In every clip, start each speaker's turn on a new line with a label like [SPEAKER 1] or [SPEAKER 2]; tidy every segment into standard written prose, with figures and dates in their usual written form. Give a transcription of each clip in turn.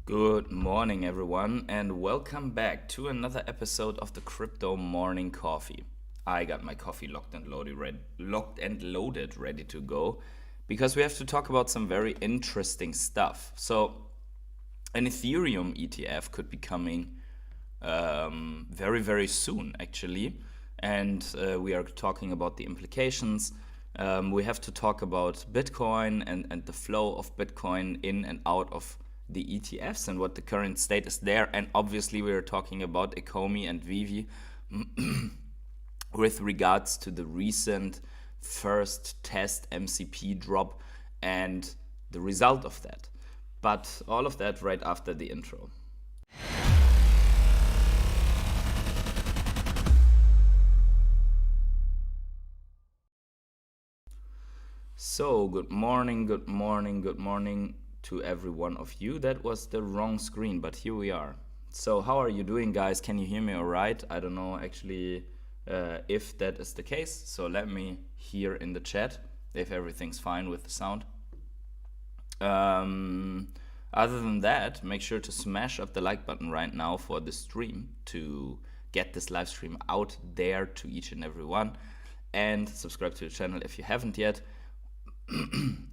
[SPEAKER 1] Good morning, everyone, and welcome back to another episode of the Crypto Morning Coffee. I got my coffee locked and loaded, ready to go, because we have to talk about some very interesting stuff. So, an Ethereum ETF could be coming very, very soon, actually, and we are talking about the implications. We have to talk about Bitcoin and the flow of Bitcoin in and out of the ETFs and what the current state is there. And obviously, we are talking about Ecomi and Veve with regards to the recent first test MCP drop and the result of that. But all of that right after the intro. So, good morning to every one of you. That was the wrong screen, but here we are. So, how are you doing, guys? Can you hear me all right? I don't know actually if that is the case. So, let me hear in the chat if everything's fine with the sound. Other than that, make sure to smash up the like button right now for the stream to get this live stream out there to each and every one. And subscribe to the channel if you haven't yet.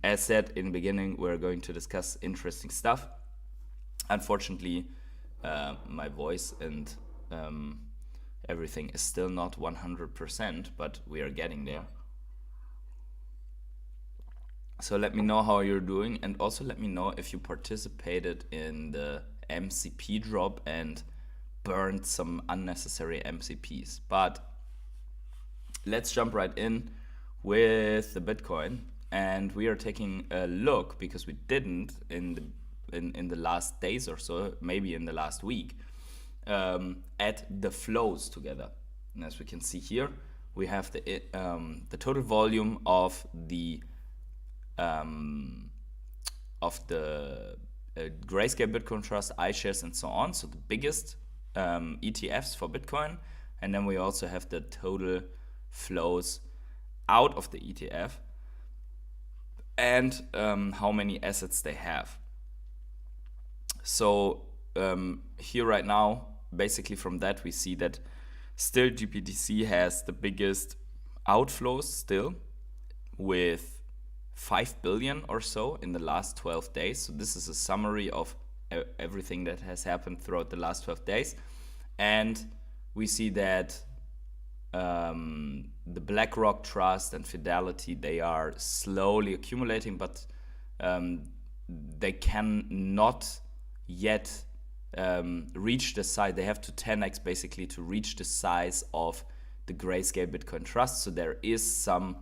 [SPEAKER 1] As said in the beginning, we're going to discuss interesting stuff. Unfortunately, my voice and everything is still not 100%, but we are getting there. So let me know how you're doing, and also let me know if you participated in the MCP drop and burned some unnecessary MCPs. But let's jump right in with the Bitcoin. And we are taking a look, because we didn't in the last days or so, maybe in the last week, at the flows together. And as we can see here, we have the total volume of the Grayscale Bitcoin Trust, iShares, and so on. So the biggest ETFs for Bitcoin, and then we also have the total flows out of the ETF. And how many assets they have. So here right now, basically from that we see that still GBTC has the biggest outflows still, with 5 billion or so in the last 12 days. So this is a summary of everything that has happened throughout the last 12 days. And we see that the BlackRock Trust and Fidelity, they are slowly accumulating, but they cannot yet reach the size. They have to 10x basically to reach the size of the Grayscale Bitcoin Trust. So there is some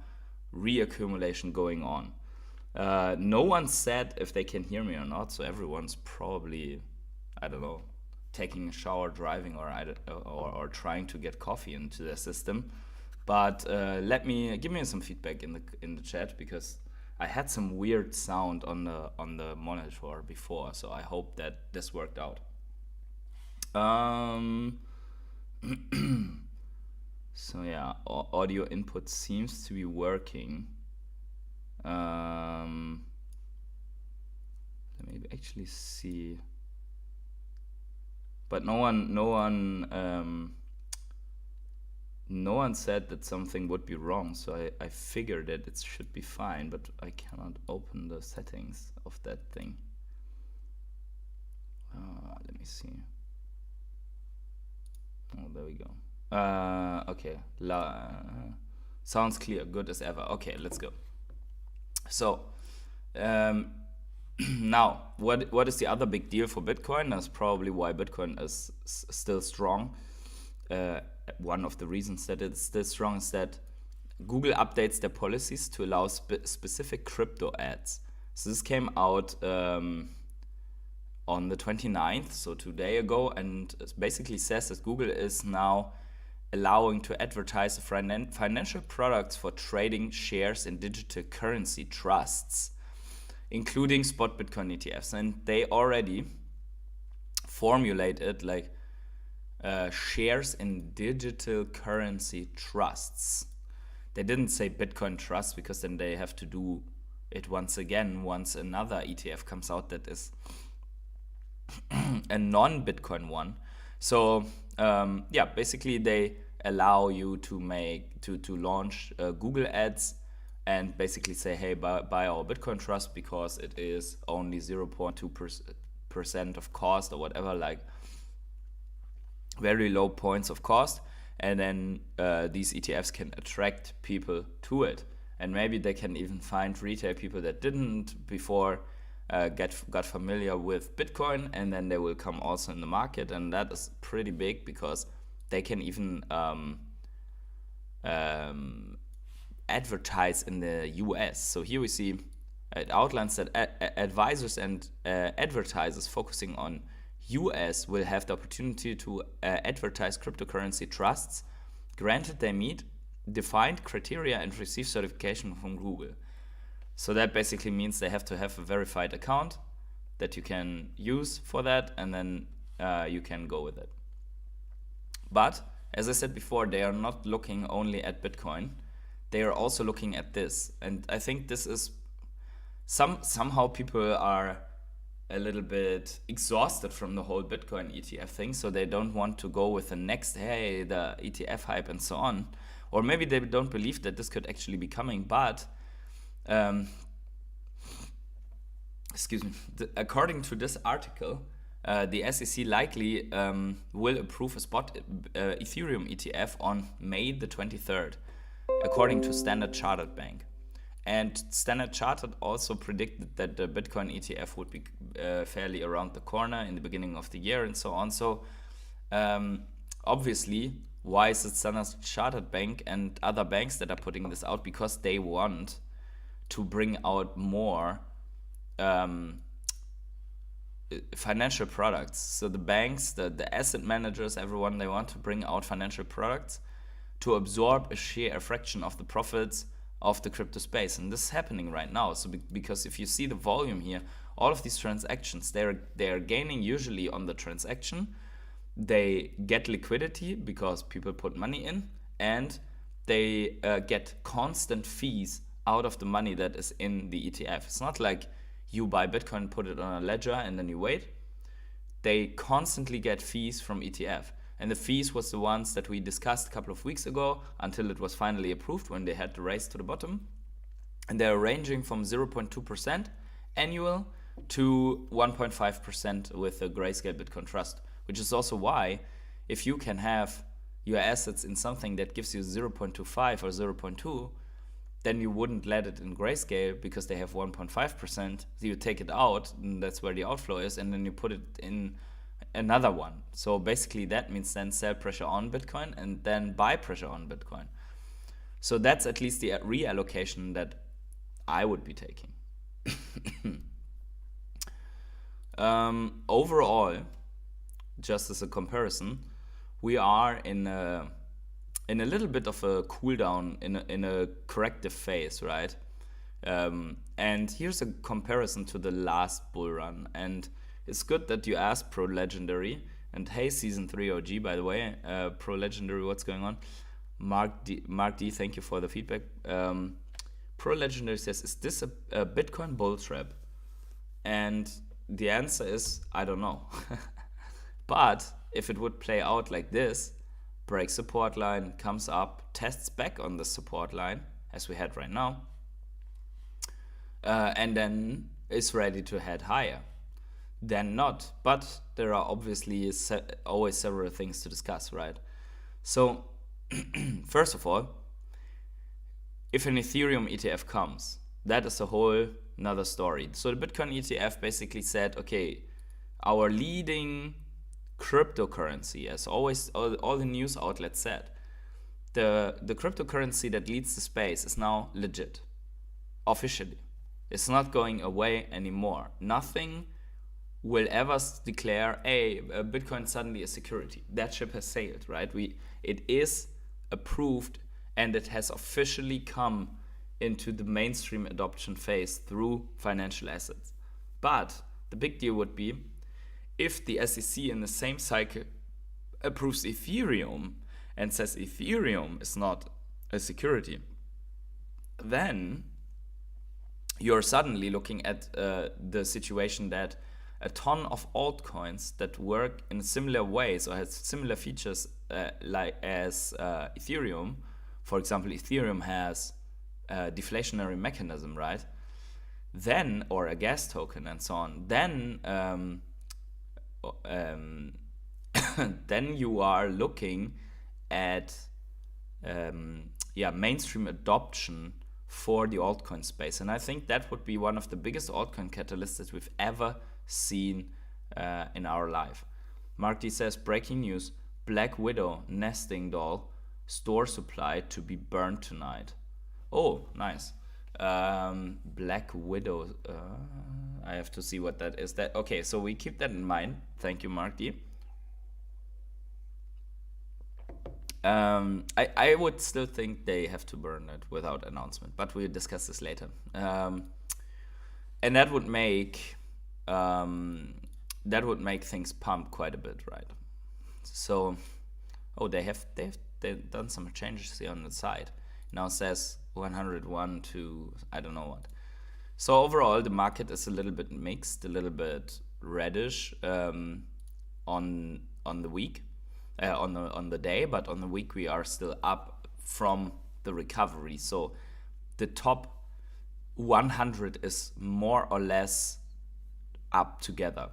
[SPEAKER 1] reaccumulation going on. No one said if they can hear me or not, so everyone's probably, I don't know, taking a shower, driving, or trying to get coffee into their system. But give me some feedback in the chat, because I had some weird sound on the monitor before, so I hope that this worked out. So yeah, audio input seems to be working. Let me actually see. But no one said that something would be wrong, so I figured that it should be fine, but I cannot open the settings of that thing. Let me see. Oh, there we go. Okay, sounds clear, good as ever. Okay, let's go. So, now, what is the other big deal for Bitcoin? That's probably why Bitcoin is still strong. One of the reasons that it's still strong is that Google updates their policies to allow specific crypto ads. So this came out on the 29th, so 2 days ago, and it basically says that Google is now allowing to advertise financial products for trading shares in digital currency trusts, including spot Bitcoin ETFs. And they already formulated like shares in digital currency trusts. They didn't say Bitcoin trust, because then they have to do it once again once another ETF comes out that is a non-Bitcoin one. So yeah, basically they allow you to launch Google ads and basically say, hey, buy our Bitcoin Trust because it is only 0.2% of cost or whatever, like very low points of cost. And then these ETFs can attract people to it. And maybe they can even find retail people that didn't before got familiar with Bitcoin, and then they will come also in the market. And that is pretty big because they can even advertise in the US. So here we see it outlines that advisors and advertisers focusing on US will have the opportunity to advertise cryptocurrency trusts, granted they meet defined criteria and receive certification from Google. So that basically means they have to have a verified account that you can use for that, and then you can go with it. But as I said before, they are not looking only at Bitcoin. They are also looking at this. And I think this is somehow people are a little bit exhausted from the whole Bitcoin ETF thing, so they don't want to go with the next, hey, the ETF hype and so on. Or maybe they don't believe that this could actually be coming, but according to this article, the SEC likely will approve a spot Ethereum ETF on May the 23rd, according to Standard Chartered Bank. And Standard Chartered also predicted that the Bitcoin ETF would be fairly around the corner in the beginning of the year and so on. So obviously, why is it Standard Chartered Bank and other banks that are putting this out? Because they want to bring out more financial products. So the banks, the asset managers, everyone, they want to bring out financial products to absorb a fraction of the profits of the crypto space. And this is happening right now. So because if you see the volume here, all of these transactions, they're gaining usually on the transaction. They get liquidity because people put money in, and they get constant fees out of the money that is in the ETF. It's not like you buy Bitcoin, put it on a ledger, and then you wait. They constantly get fees from ETF. And the fees was the ones that we discussed a couple of weeks ago until it was finally approved when they had the race to the bottom. And they're ranging from 0.2% annual to 1.5% with the Grayscale Bitcoin Trust, which is also why if you can have your assets in something that gives you 0.25 or 0.2, then you wouldn't let it in Grayscale because they have 1.5%. So you take it out, and that's where the outflow is, and then you put it in another one. So basically that means then sell pressure on Bitcoin and then buy pressure on Bitcoin. So that's at least the reallocation that I would be taking. Overall, just as a comparison, we are in a little bit of a cool down, in a corrective phase, right? And here's a comparison to the last bull run. And it's good that you asked Pro Legendary. And hey, Season 3 OG, by the way, Pro Legendary, what's going on? Mark D, thank you for the feedback. Pro Legendary says, is this a Bitcoin bull trap? And the answer is, I don't know. But if it would play out like this, breaks support line, comes up, tests back on the support line, as we had right now, and then is ready to head higher, then not. But there are obviously always several things to discuss, right? So first of all, if an Ethereum ETF comes, that is a whole another story. So the Bitcoin ETF basically said, okay, our leading cryptocurrency, as always, all the news outlets said, the cryptocurrency that leads the space is now legit, officially. It's not going away anymore. Nothing will ever declare, hey, Bitcoin suddenly a security. That ship has sailed, right? It is approved, and it has officially come into the mainstream adoption phase through financial assets. But the big deal would be if the SEC in the same cycle approves Ethereum and says Ethereum is not a security, then you're suddenly looking at the situation that a ton of altcoins that work in similar ways or has similar features like as Ethereum. For example, Ethereum has a deflationary mechanism, right? Then, or a gas token and so on. Then, then you are looking at mainstream adoption for the altcoin space, and I think that would be one of the biggest altcoin catalysts that we've ever seen in our life. Mark D says, breaking news: Black Widow nesting doll store supply to be burned tonight. Oh, nice. Black Widow. I have to see what that is. That okay? So we keep that in mind. Thank you, Mark D. I would still think they have to burn it without announcement, but we'll discuss this later. And that would make things pump quite a bit, right? So, oh, they've done some changes here on the side. Now it says 101 to I don't know what. So overall, the market is a little bit mixed, a little bit reddish on the week. On the day, but on the week we are still up from the recovery. So the top 100 is more or less up together.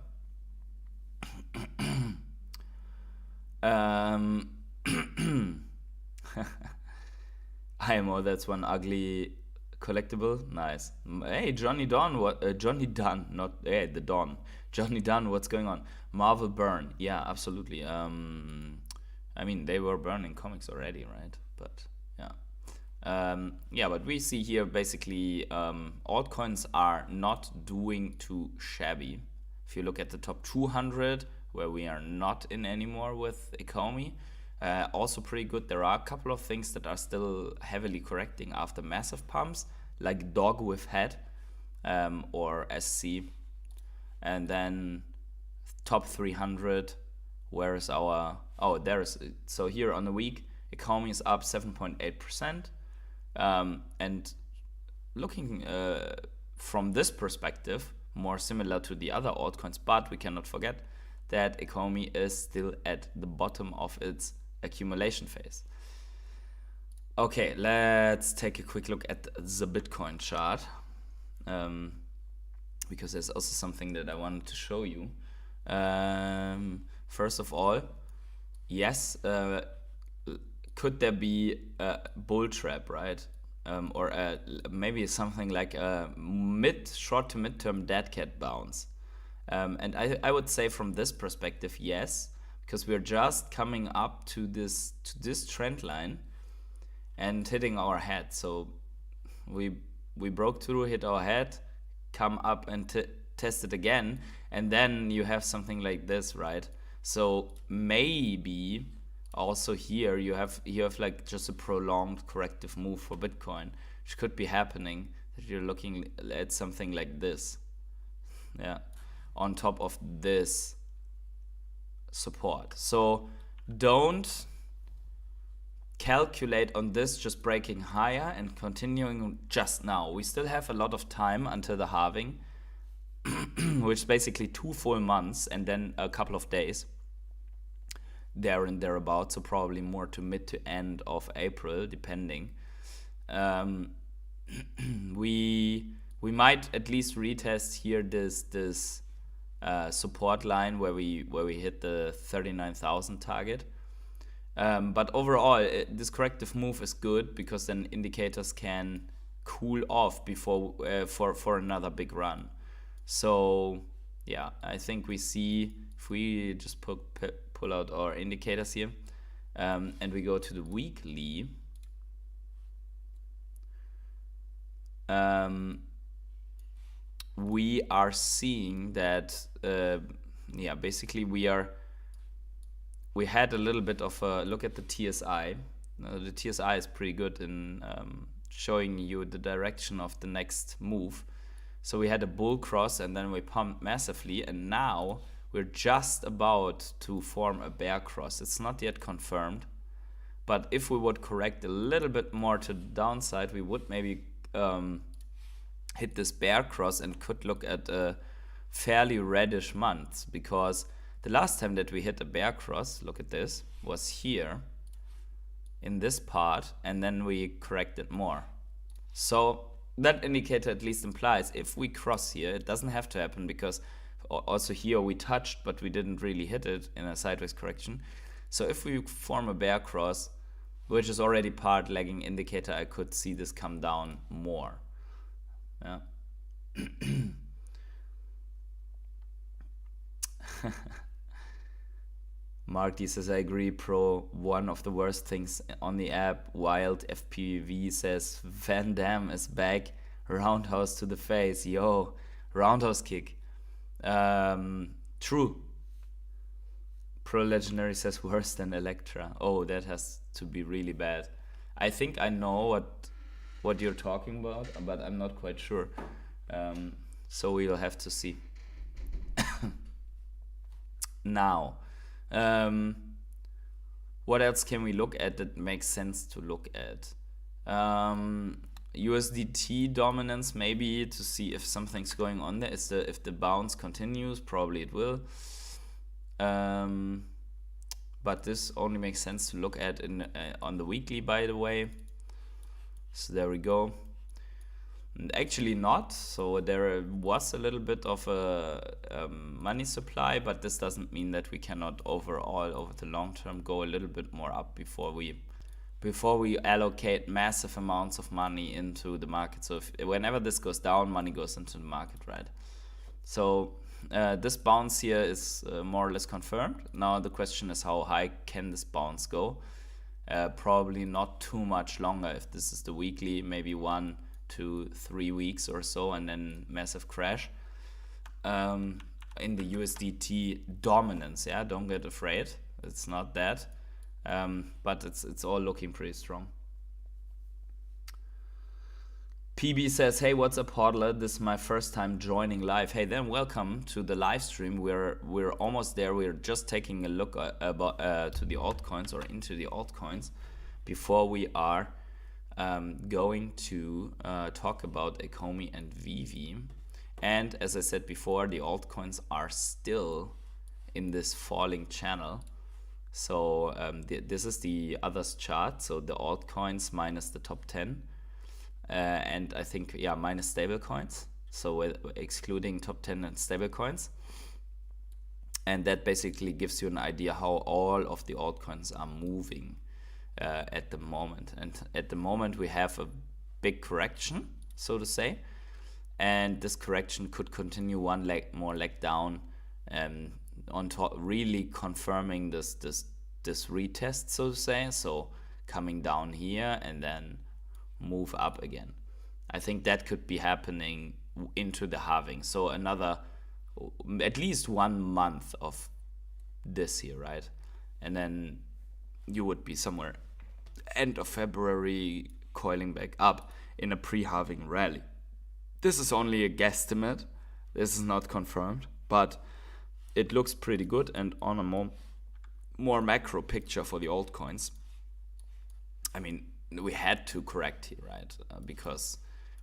[SPEAKER 1] IMO, that's one ugly collectible. Nice. Hey, Johnny Dunn, Johnny Dunn, not hey, the Don. Johnny Dunn, what's going on? Marvel burn. Yeah, absolutely. I mean, they were burning comics already, right? But yeah. But we see here basically altcoins are not doing too shabby. If you look at the top 200, where we are not in anymore with Ecomi, also pretty good. There are a couple of things that are still heavily correcting after massive pumps, like Dog with Head or SC. And then top 300, where is our, oh, there is, so here on the week, Ecomi is up 7.8%. And looking from this perspective, more similar to the other altcoins, but we cannot forget that Ecomi is still at the bottom of its accumulation phase. Okay, let's take a quick look at the Bitcoin chart. Because there's also something that I wanted to show you. First of all, yes, could there be a bull trap, right? Or maybe something like a short to midterm dead cat bounce. And I would say from this perspective, yes, because we're just coming up to this trend line and hitting our head. So we broke through, hit our head, come up and test it again, and then you have something like this, right? So maybe also here you have like just a prolonged corrective move for Bitcoin, which could be happening, that you're looking at something like this, yeah, on top of this support. So don't calculate on this just breaking higher and continuing just now. We still have a lot of time until the halving, which is basically 2 full months and then a couple of days there and thereabouts, so probably more to mid to end of April, depending. We might at least retest here this support line where we hit the 39,000 target. But overall, this corrective move is good because then indicators can cool off before for another big run. So yeah, I think we see, if we just pull out our indicators here, and we go to the weekly, we are seeing that basically we had a little bit of a look at the TSI. The TSI is pretty good in showing you the direction of the next move. So we had a bull cross and then we pumped massively, and now we're just about to form a bear cross. It's not yet confirmed, but if we would correct a little bit more to the downside, we would maybe hit this bear cross and could look at a fairly reddish months, because the last time that we hit a bear cross, look at this, was here in this part, and then we corrected more. So that indicator at least implies if we cross here, it doesn't have to happen, because also here we touched, but we didn't really hit it in a sideways correction. So if we form a bear cross, which is already part lagging indicator, I could see this come down more. Yeah. Mark D says, I agree, Pro. One of the worst things on the app. Wild FPV says, Van Damme is back. Roundhouse to the face. Yo, roundhouse kick. True. Pro Legendary says, worse than Electra. Oh, that has to be really bad. I think I know what you're talking about, but I'm not quite sure. So we'll have to see. Now, what else can we look at that makes sense to look at? USDT dominance, maybe, to see if something's going on there. If the bounce continues, probably it will. But this only makes sense to look at on the weekly, by the way. So there we go. And actually not. So there was a little bit of a money supply, but this doesn't mean that we cannot overall, over the long term, go a little bit more up before we allocate massive amounts of money into the market. So whenever this goes down, money goes into the market, right? So this bounce here is more or less confirmed. Now the question is, how high can this bounce go? Probably not too much longer. If this is the weekly, maybe 1 to 3 weeks or so, and then massive crash. In the USDT dominance, yeah, don't get afraid. It's not that, but it's all looking pretty strong. PB says, hey, what's up, hodler? This is my first time joining live. Hey, then welcome to the live stream. We're almost there. We're just taking a look to the altcoins, or into the altcoins, before we are going to talk about Ecomi and Veve. And as I said before, the altcoins are still in this falling channel. So this is the others chart. So the altcoins minus the top 10. And I think, yeah, minus stable coins. So excluding top 10 and stable coins. And that basically gives you an idea how all of the altcoins are moving at the moment. And at the moment we have a big correction, so to say. And this correction could continue one more leg down, on top, really confirming this retest, so to say. So coming down here and then move up again. I think that could be happening into the halving. So another, at least 1 month of this here, right? And then you would be somewhere end of February coiling back up in a pre-halving rally. This is only a guesstimate. This is not confirmed, but it looks pretty good. And on a more macro picture for the altcoins, I mean, we had to correct here, right? Because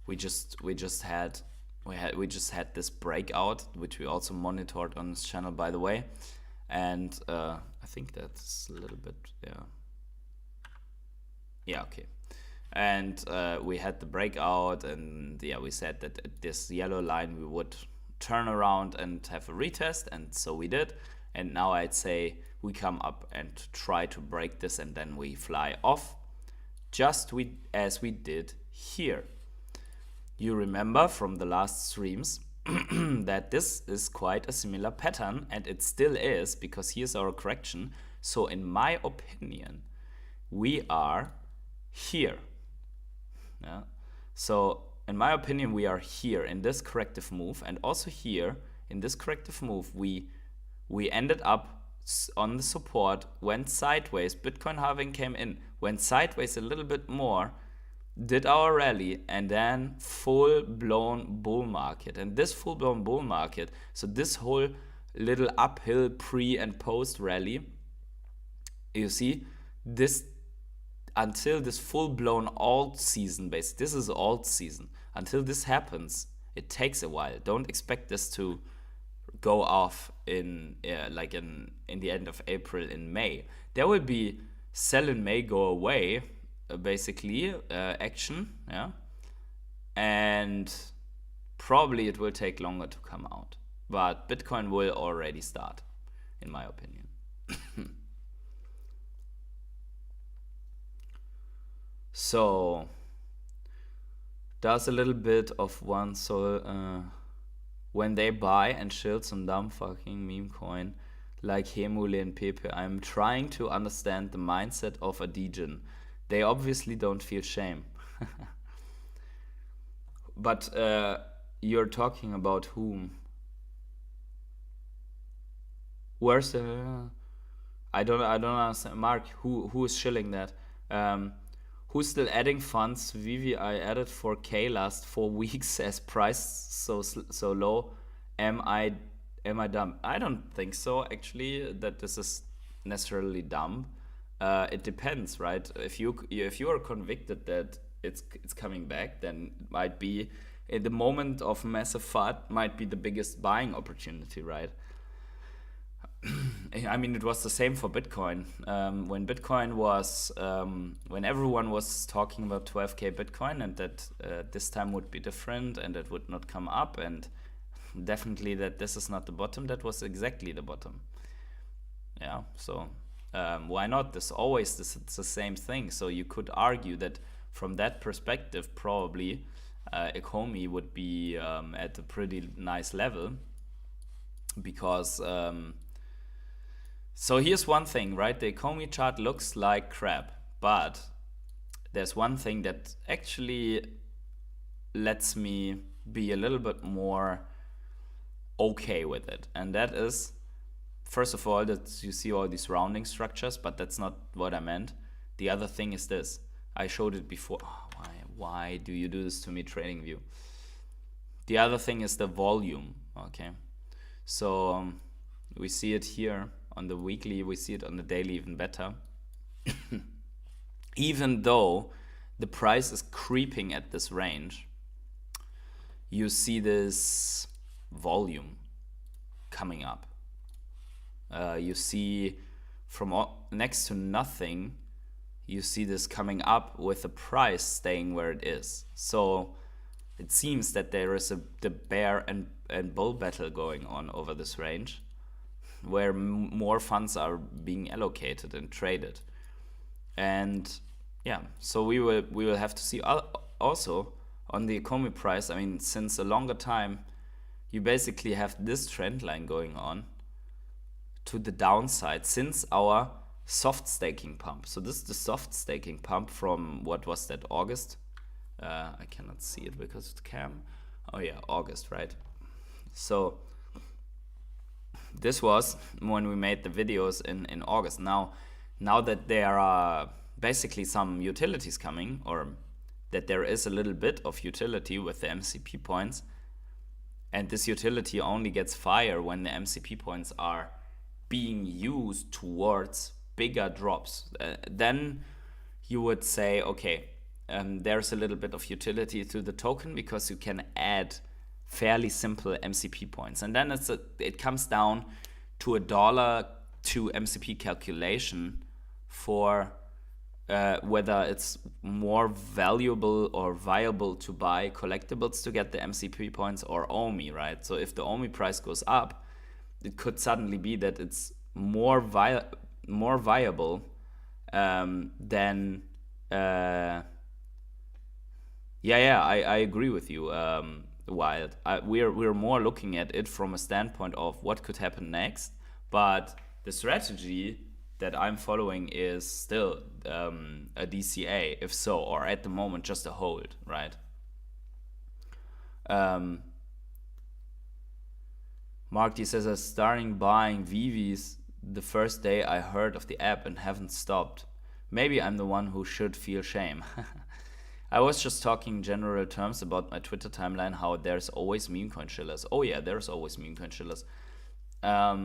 [SPEAKER 1] we just had this breakout, which we also monitored on this channel, by the way. And I think that's a little bit, yeah, okay. And we had the breakout, and yeah, we said that at this yellow line we would turn around and have a retest, and so we did. And now I'd say we come up and try to break this, and then we fly off, just as we did here. You remember from the last streams that this is quite a similar pattern, and it still is, because here's our correction. So in my opinion, we are here. Yeah. So in my opinion, we are here in this corrective move, and also here in this corrective move, we ended up on the support, went sideways, Bitcoin halving came in, went sideways a little bit more, did our rally, and then full-blown bull market. And this full-blown bull market, so this whole little uphill pre and post rally, you see, this until this full-blown alt season base, this is alt season, until this happens, it takes a while. Don't expect this to go off in like in the end of April, in May. There will be sell in May, go away, basically action, yeah, and probably it will take longer to come out, but Bitcoin will already start, in my opinion. So does a little bit of one, so when they buy and shield some dumb fucking meme coin like Hemule and Pepe, I'm trying to understand the mindset of a degen. They obviously don't feel shame. But you're talking about whom? Where's the? I don't understand. Mark, who is shilling that? Who's still adding funds? Vivi, I added 4K last 4 weeks as price so low. Am I dumb? I don't think so, actually, that this is necessarily dumb. It depends, right? If you are convicted that it's coming back, then it might be in the moment of massive FUD might be the biggest buying opportunity, right? I mean, it was the same for Bitcoin. When Bitcoin was, when everyone was talking about 12K Bitcoin and that this time would be different and it would not come up, and definitely that this is not the bottom, that was exactly the bottom. Yeah, so why not? It's the same thing. So you could argue that from that perspective, probably Ecomi would be at a pretty nice level because. So here's one thing, right? The Ecomi chart looks like crap, but there's one thing that actually lets me be a little bit more okay with it. And that is, first of all, that you see all these rounding structures, but that's not what I meant. The other thing is this. I showed it before. Oh, why do you do this to me, TradingView? The other thing is the volume, okay? So we see it here. On the weekly, we see it on the daily even better. Even though the price is creeping at this range, you see this volume coming up. You see from next to nothing, you see this coming up with the price staying where it is. So it seems that there is the bear and bull battle going on over this range, where more funds are being allocated and traded. And yeah, so we will have to see. Also on the Ecomi price, I mean, since a longer time, you basically have this trend line going on to the downside since our soft staking pump. So this is the soft staking pump from, what was that, August? I cannot see it because it's cam. Oh yeah, August, right? So this was when we made the videos in August. Now that there are basically some utilities coming, or that there is a little bit of utility with the MCP points, and this utility only gets fire when the MCP points are being used towards bigger drops, then you would say, okay, there's a little bit of utility to the token because you can add fairly simple MCP points. And then it comes down to $1 to MCP calculation for whether it's more valuable or viable to buy collectibles to get the MCP points or OMI, right? So if the OMI price goes up, it could suddenly be that it's more viable than I agree with you, Wild. We're more looking at it from a standpoint of what could happen next, but the strategy that I'm following is still a DCA, if so, or at the moment just a hold, right? Mark D says, I'm starting buying Veves the first day I heard of the app and haven't stopped. Maybe I'm the one who should feel shame. I was just talking general terms about my Twitter timeline, how there's always meme coin chillers. Oh yeah, there's always meme coin chillers. But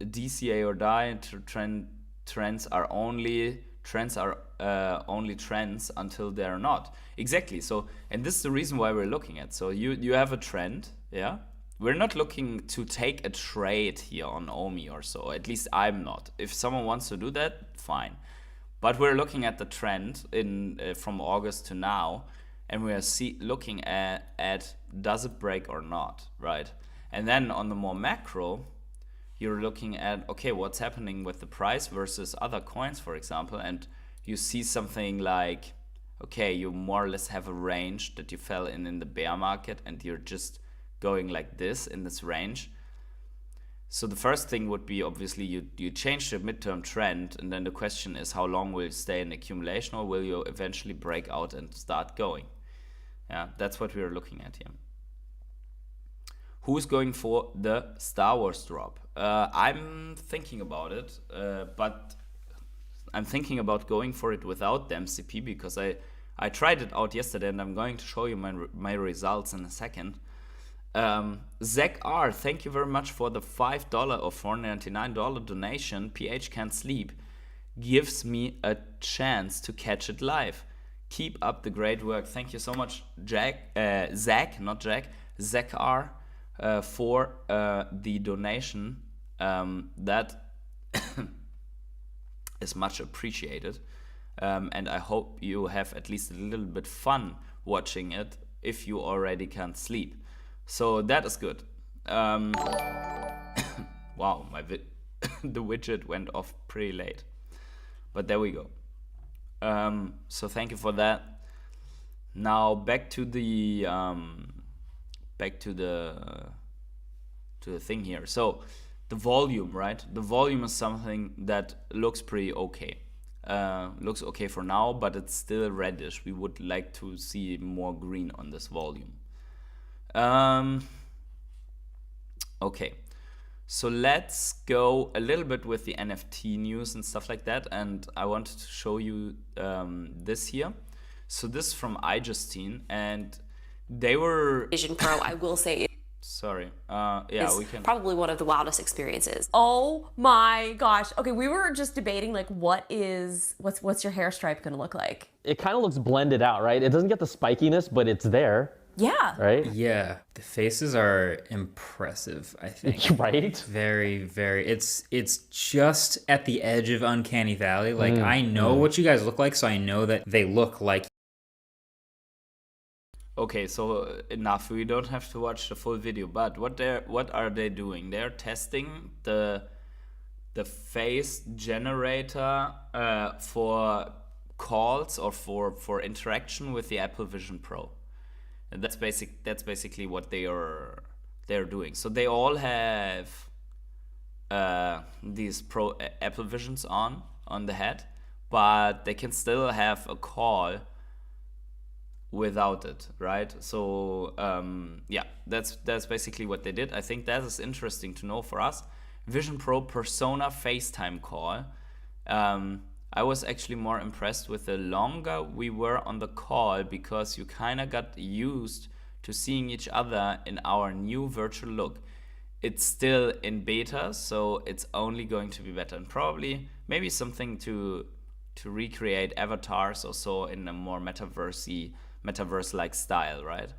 [SPEAKER 1] DCA or die trends are only trends until they're not. Exactly. So, and this is the reason why we're looking at. So you have a trend, Yeah, we're not looking to take a trade here on Omi or so. At least I'm not. If someone wants to do that, fine. But we're looking at the trend in from August to now, and we are looking at does it break or not, right? And then on the more macro, you're looking at, okay, what's happening with the price versus other coins, for example, and you see something like, okay, you more or less have a range that you fell in the bear market, and you're just going like this in this range. So the first thing would be, obviously, you change the midterm trend, and then the question is, how long will you stay in accumulation, or will you eventually break out and start going? Yeah, that's what we're looking at here. Who's going for the Star Wars drop? I'm thinking about it, but I'm thinking about going for it without the MCP, because I tried it out yesterday, and I'm going to show you my results in a second. Zach R, thank you very much for the $5 or $4.99 donation. PH Can't Sleep gives me a chance to catch it live. Keep up the great work. Thank you so much, Zach, not Jack, Zach R, for the donation. That is much appreciated. And I hope you have at least a little bit fun watching it if you already can't sleep. So that is good. Wow, the widget went off pretty late, but there we go. So thank you for that. Now back to the thing here. So the volume, right? The volume is something that looks pretty okay. Looks okay for now, but it's still reddish. We would like to see more green on this volume. Okay, so let's go a little bit with the NFT news and stuff like that, and I wanted to show you this here. So this is from iJustine, and they were
[SPEAKER 2] Vision Pro, I will say,
[SPEAKER 1] sorry. Yeah, we can.
[SPEAKER 2] Probably one of the wildest experiences.
[SPEAKER 3] Oh my gosh. Okay, we were just debating like what's your hair stripe gonna look like?
[SPEAKER 4] It kind of looks blended out, right? It doesn't get the spikiness, but it's there.
[SPEAKER 3] Yeah.
[SPEAKER 4] Right?
[SPEAKER 5] Yeah, the faces are impressive, I think.
[SPEAKER 4] Right?
[SPEAKER 5] Very, very. It's just at the edge of Uncanny Valley. Like, I know what you guys look like, so I know that they look like.
[SPEAKER 1] Okay, so enough. We don't have to watch the full video, but what are they doing? They're testing the face generator for calls or for interaction with the Apple Vision Pro. And that's basically what they're doing. So they all have these Apple Visions on the head, but they can still have a call without it, right? So yeah, that's basically what they did. I think that is interesting to know for us. Vision Pro Persona FaceTime call. I was actually more impressed with the longer we were on the call, because you kind of got used to seeing each other in our new virtual look. It's still in beta, so it's only going to be better, and probably maybe something to recreate avatars or so in a more metaverse-like style, right?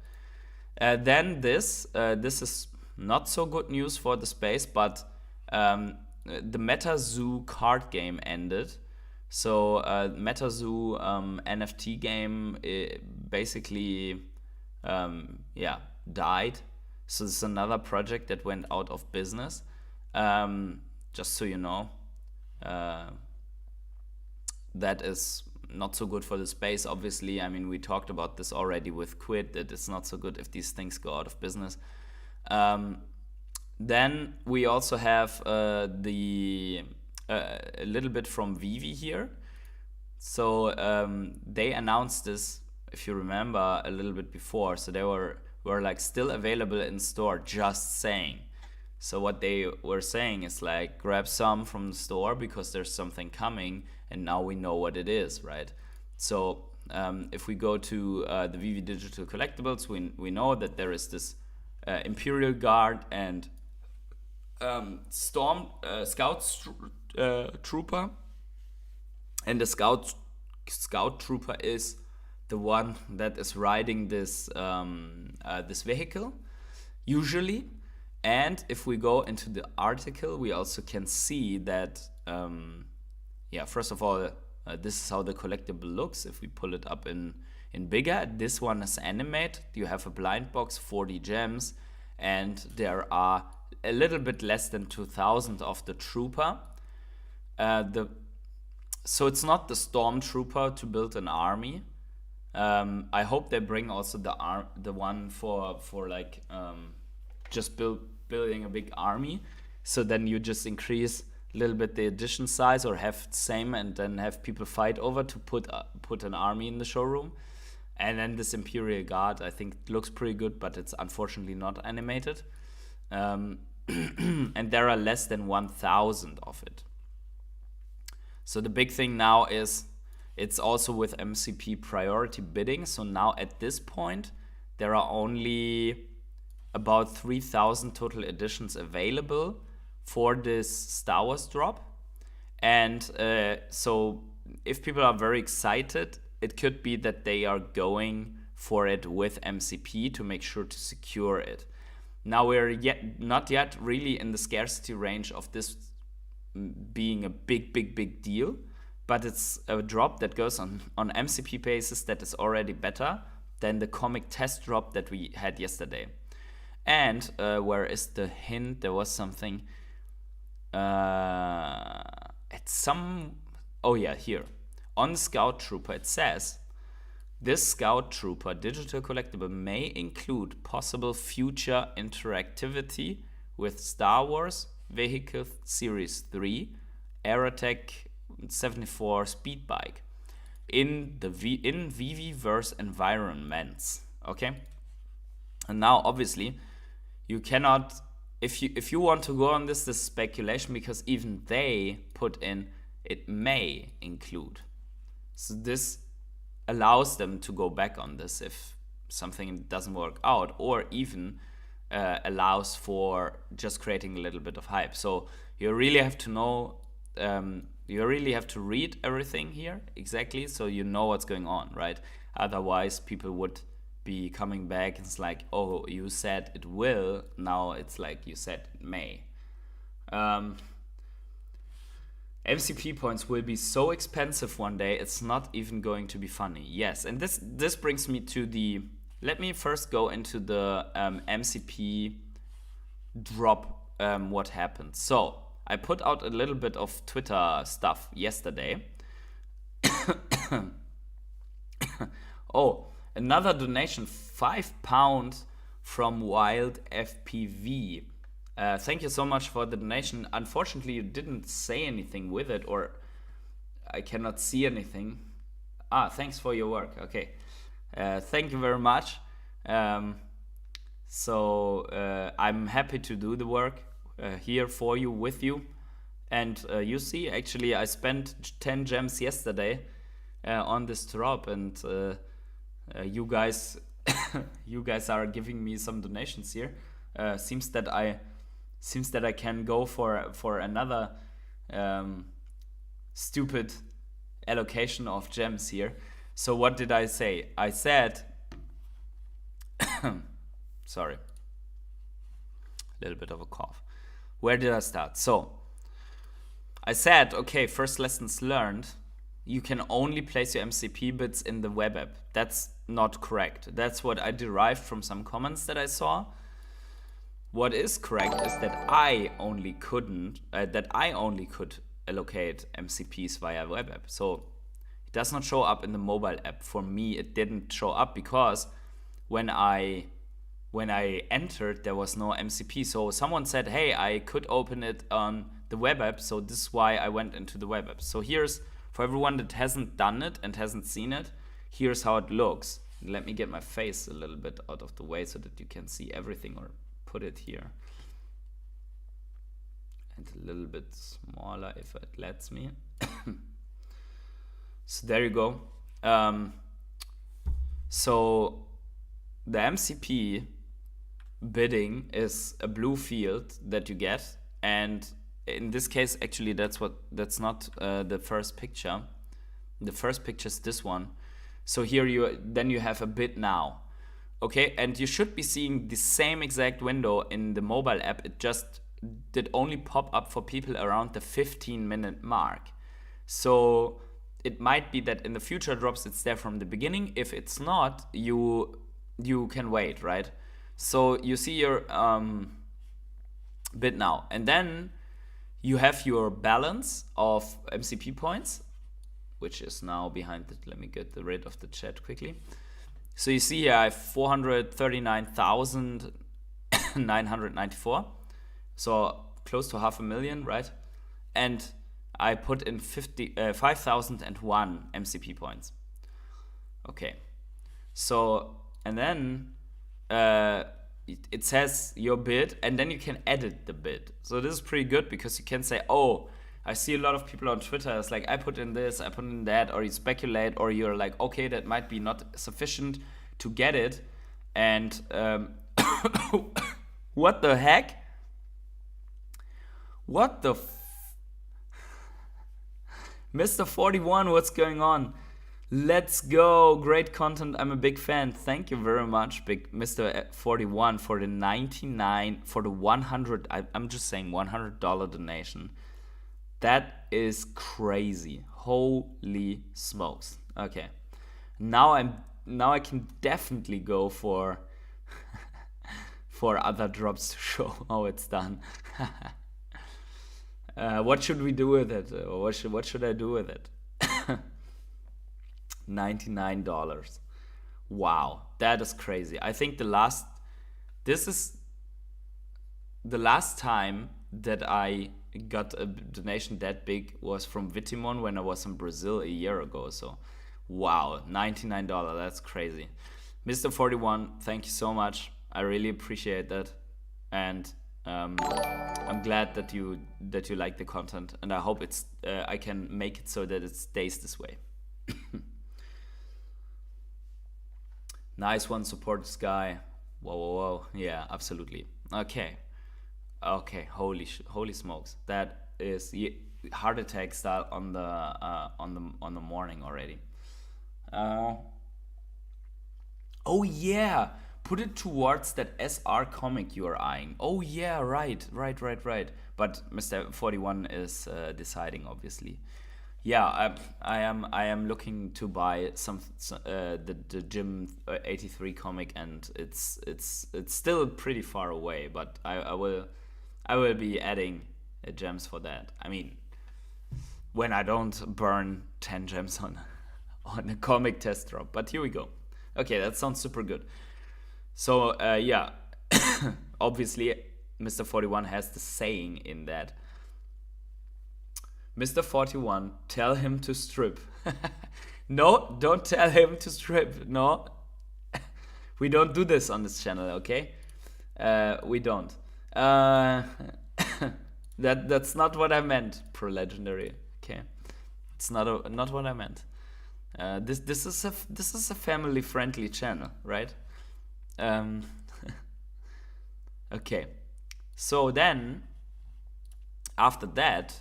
[SPEAKER 1] Then this is not so good news for the space, but the MetaZoo card game ended. So MetaZoo NFT game basically died. So this is another project that went out of business. Just so you know, that is not so good for the space, obviously. I mean, we talked about this already with Quid, that it's not so good if these things go out of business. Then we also have a little bit from Veve here. So they announced this, if you remember, a little bit before. So they were like still available in store, just saying. So what they were saying is like, grab some from the store because there's something coming, and now we know what it is, right? So if we go to the Veve Digital Collectibles, we know that there is this Imperial Guard and Scout Trooper, and the Scout Trooper is the one that is riding this this vehicle. usually. And if we go into the article, we also can see that, first of all, this is how the collectible looks. If we pull it up in bigger, this one is animated. You have a blind box, 40 gems, and there are a little bit less than 2,000 of the trooper. So it's not the stormtrooper to build an army. I hope they bring also the one for like just building a big army. So then you just increase a little bit the edition size, or have the same and then have people fight over to put an army in the showroom. And then this Imperial Guard, I think, looks pretty good, but it's unfortunately not animated. And there are less than 1,000 of it. So the big thing now is it's also with MCP priority bidding. So now at this point, there are only about 3,000 total editions available for this Star Wars drop. And so if people are very excited, it could be that they are going for it with MCP to make sure to secure it. Now we're not yet really in the scarcity range of this being a big deal, but it's a drop that goes on MCP basis that is already better than the comic test drop that we had yesterday. And where is the hint? There was something here on the Scout Trooper. It says this Scout Trooper digital collectible may include possible future interactivity with Star Wars Vehicle Series 3 Aerotech 74 speed bike in Veveverse environments. Okay, and now obviously you cannot, if you want to go on this is speculation, because even they put in it may include. So this allows them to go back on this if something doesn't work out, or even allows for just creating a little bit of hype. So you really have to know, you really have to read everything here exactly, so you know what's going on, right? Otherwise people would be coming back and it's like, oh, you said it will, now it's like you said it may. MCP points will be so expensive one day, it's not even going to be funny. Yes, and this brings me to the, let me first go into the MCP drop, what happened. So I put out a little bit of Twitter stuff yesterday. Oh, another donation, £5 from Wild FPV. Thank you so much for the donation. Unfortunately, you didn't say anything with it, or I cannot see anything. Thanks for your work. Okay. Thank you very much. So I'm happy to do the work here for you, with you. And you see, actually, I spent 10 gems yesterday on this drop, and you guys are giving me some donations here. Seems that I can go for another stupid allocation of gems here. So what did I say? I said, sorry, a little bit of a cough. Where did I start? So I said, okay, first lessons learned. You can only place your MCP bids in the web app. That's not correct. That's what I derived from some comments that I saw. What is correct is that I only could allocate MCPs via web app. So it does not show up in the mobile app. For me, it didn't show up because when I entered, there was no MCP. So someone said, hey, I could open it on the web app. So this is why I went into the web app. So here's, for everyone that hasn't done it and hasn't seen it, here's how it looks. Let me get my face a little bit out of the way so that you can see everything, or put it here. And a little bit smaller if it lets me. So there you go. So the MCP bidding is a blue field that you get, and in this case actually that's not the first picture. The first picture is this one. So here you have a bid now. Okay, and you should be seeing the same exact window in the mobile app. It just did only pop up for people around the 15-minute mark. So it might be that in the future drops it's there from the beginning. If it's not, you can wait, right? So you see your bid now, and then you have your balance of MCP points, which is now behind it. Let me get rid of the chat quickly. So you see here I have 439,994. So close to 500,000, right? And I put in 5,001 MCP points. Okay. So, and then it says your bid, and then you can edit the bid. So this is pretty good because you can say, oh, I see a lot of people on Twitter, it's like, I put in this, I put in that, or you speculate, or you're like, okay, that might be not sufficient to get it. And what the heck? What the Mr. 41, what's going on? Let's go. Great content. I'm a big fan. Thank you very much, big Mr. 41, for the 99, for the 100, I'm just saying $100 donation. That is crazy. Holy smokes. Okay. Now I can definitely go for for other drops to show how it's done. What should we do with it? What should I do with it? $99. Wow, that is crazy. I think this is the last time that I got a donation that big was from Vechain when I was in Brazil a year ago. So, wow, $99. That's crazy. Mr. 41, thank you so much. I really appreciate that, and I'm glad that you like the content, and I hope I can make it so that it stays this way. Nice one, support this guy. Whoa. Yeah, absolutely. Okay. Holy smokes. That is heart attack style on the morning already. Oh yeah. Put it towards that SR comic you are eyeing. Oh yeah, right. But Mr. 41 is deciding, obviously. Yeah, I am looking to buy the Gym 83 comic, and it's still pretty far away, but I will be adding gems for that. I mean, when I don't burn 10 gems on a comic test drop. But here we go. Okay, that sounds super good. So yeah, obviously Mr. 41 has the saying in that. Mr. 41, tell him to strip. No, don't tell him to strip. No, we don't do this on this channel, okay? We don't. That's not what I meant, Pro Legendary. Okay, it's not what I meant. This is a family friendly channel, right? Okay, so then after that,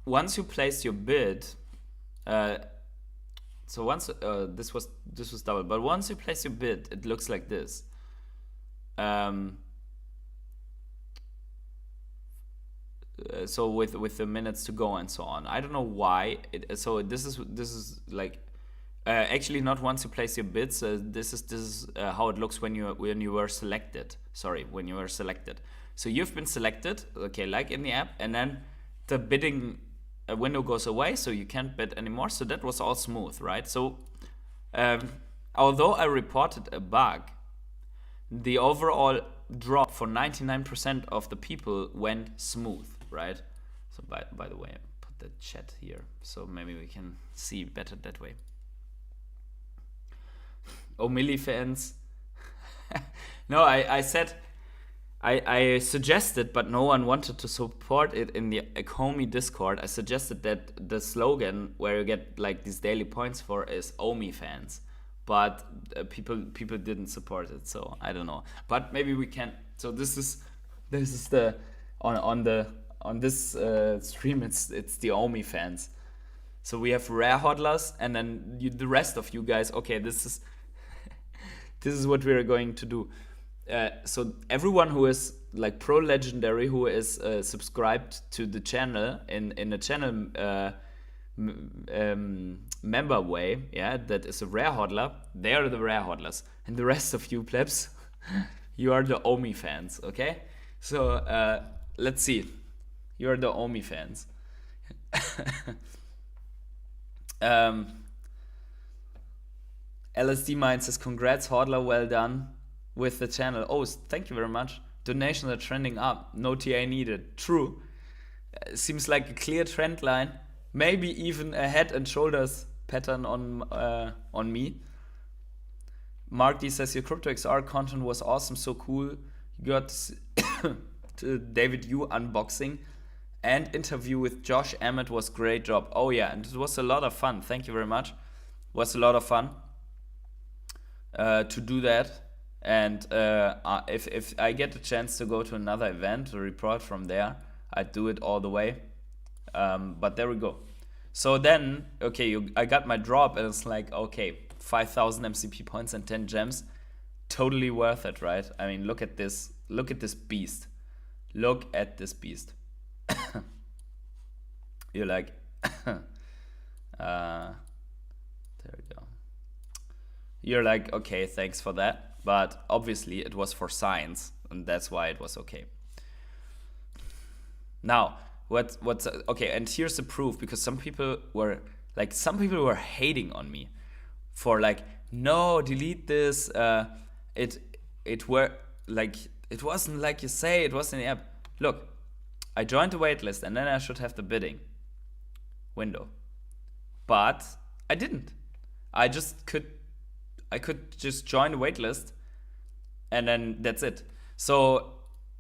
[SPEAKER 1] once you place your bid, so once this was double, but once you place your bid, it looks like this. So with the minutes to go and so on. I don't know why. So this is like actually not once you place your bids. This is how it looks when you were selected. Sorry, when you were selected. So you've been selected, okay, like in the app, and then the bidding window goes away, so you can't bid anymore. So that was all smooth, right? So although I reported a bug, the overall drop for 99% of the people went smooth, right? So by the way, I put the chat here, so maybe we can see better that way. Oh, Millie fans. No, I said, I suggested, but no one wanted to support it in the Ecomi Discord. I suggested that the slogan where you get like these daily points for is Omi fans, but people didn't support it, so I don't know. But maybe we can. So this is the on this stream. It's the Omi fans. So we have rare hodlers, and then the rest of you guys. Okay, this is what we're going to do. So everyone who is like pro legendary, who is subscribed to the channel in a channel member way, yeah, that is a rare hodler. They are the rare hodlers, and the rest of you plebs, you are the Omi fans. Okay, so let's see. You are the Omi fans. LSD Mind says, congrats hodler, well done with the channel. Oh, thank you very much. Donations are trending up. No TA needed. True. Seems like a clear trend line. Maybe even a head and shoulders pattern on me. Mark D says, your Crypto XR content was awesome, so cool. You got to David Yu unboxing and interview with Josh Emmett was great job. Oh yeah, and it was a lot of fun. Thank you very much. It was a lot of fun to do that. And if I get the chance to go to another event to report from there, I'd do it all the way. But there we go. So then, okay, I got my drop, and it's like, okay, 5,000 MCP points and 10 gems, totally worth it, right? I mean, look at this. Look at this beast. Look at this beast. You're like, there we go. You're like, okay, thanks for that. But obviously it was for science, and that's why it was okay. Now, what's okay, and here's the proof, because some people were hating on me for like, no, delete this. It wasn't like you say, it was in the app. Look, I joined the waitlist, and then I should have the bidding window, but I didn't. I could just join the waitlist, and then that's it. So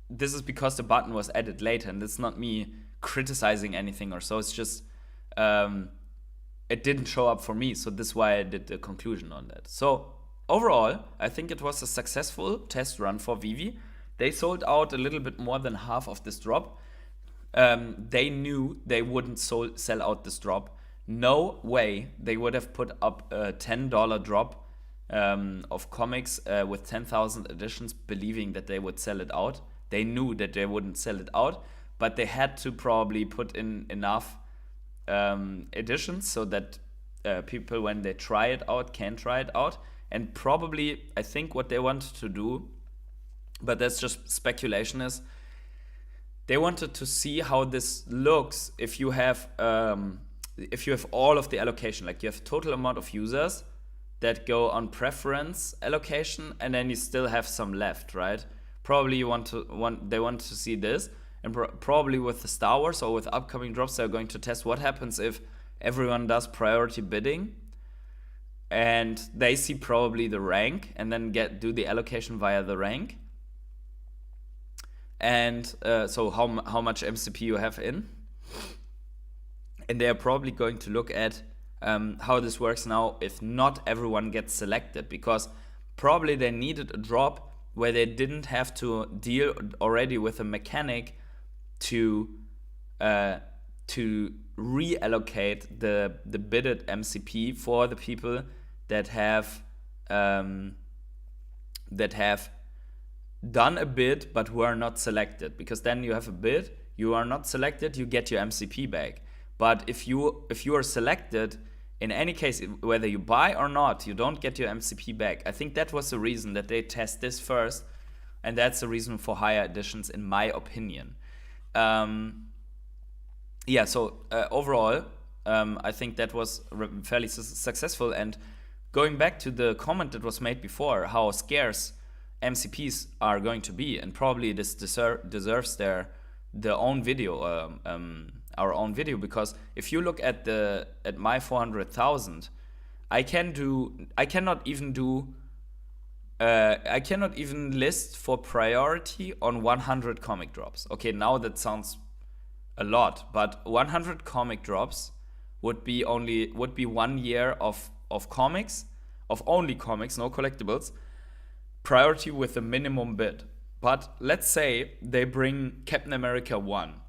[SPEAKER 1] this is because the button was added later, and it's not me criticizing anything or so. It's just it didn't show up for me, so this is why I did the conclusion on that. So overall, I think it was a successful test run for Veve. They sold out a little bit more than half of this drop. They knew they wouldn't sell out this drop. No way they would have put up a $10 drop of comics with 10,000 editions, believing that they would sell it out. They knew that they wouldn't sell it out, but they had to probably put in enough editions so that people, when they try it out, can try it out. And probably, I think what they wanted to do, but that's just speculation, is they wanted to see how this looks if you have all of the allocation, like you have total amount of users that go on preference allocation, and then you still have some left, right? Probably they want to see this, and probably with the Star Wars or with upcoming drops, they're going to test what happens if everyone does priority bidding, and they see probably the rank, and then do the allocation via the rank. And so how much MCP you have in. And they're probably going to look at how this works now if not everyone gets selected, because probably they needed a drop where they didn't have to deal already with a mechanic to reallocate the bidded MCP for the people that have done a bid but who are not selected, because then you have a bid, you are not selected, you get your MCP back. But if you are selected, in any case, whether you buy or not, you don't get your MCP back. I think that was the reason that they test this first, and that's the reason for higher additions, in my opinion. Yeah, so overall, I think that was fairly successful. And going back to the comment that was made before, how scarce MCPs are going to be, and probably this deserves their own video, our own video, because if you look at my 400,000, I cannot even list for priority on 100 comic drops. Okay, now that sounds a lot, but 100 comic drops would be 1 year of comics, of only comics, no collectibles, priority with a minimum bid. But let's say they bring Captain America 1,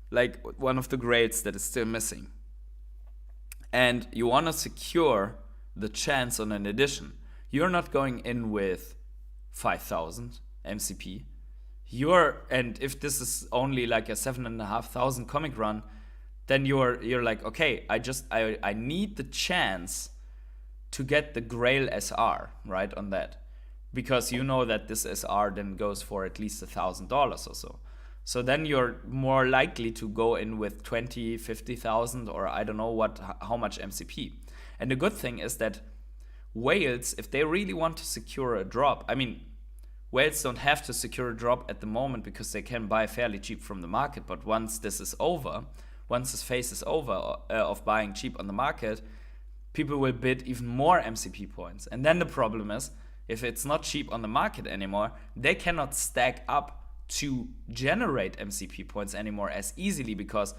[SPEAKER 1] like one of the greats that is still missing. and you want to secure the chance on an addition. You're not going in with 5,000 MCP. And if this is only like a 7,500 comic run, then you're like, okay, I need the chance to get the Grail SR, right, on that. Because you know that this SR then goes for at least $1,000 or so. So then you're more likely to go in with 20, 50,000 or I don't know how much MCP. And the good thing is that whales, if they really want to secure a drop, I mean, whales don't have to secure a drop at the moment because they can buy fairly cheap from the market. But once this phase is over of buying cheap on the market, people will bid even more MCP points. And then the problem is, if it's not cheap on the market anymore, they cannot stack up to generate MCP points anymore as easily, because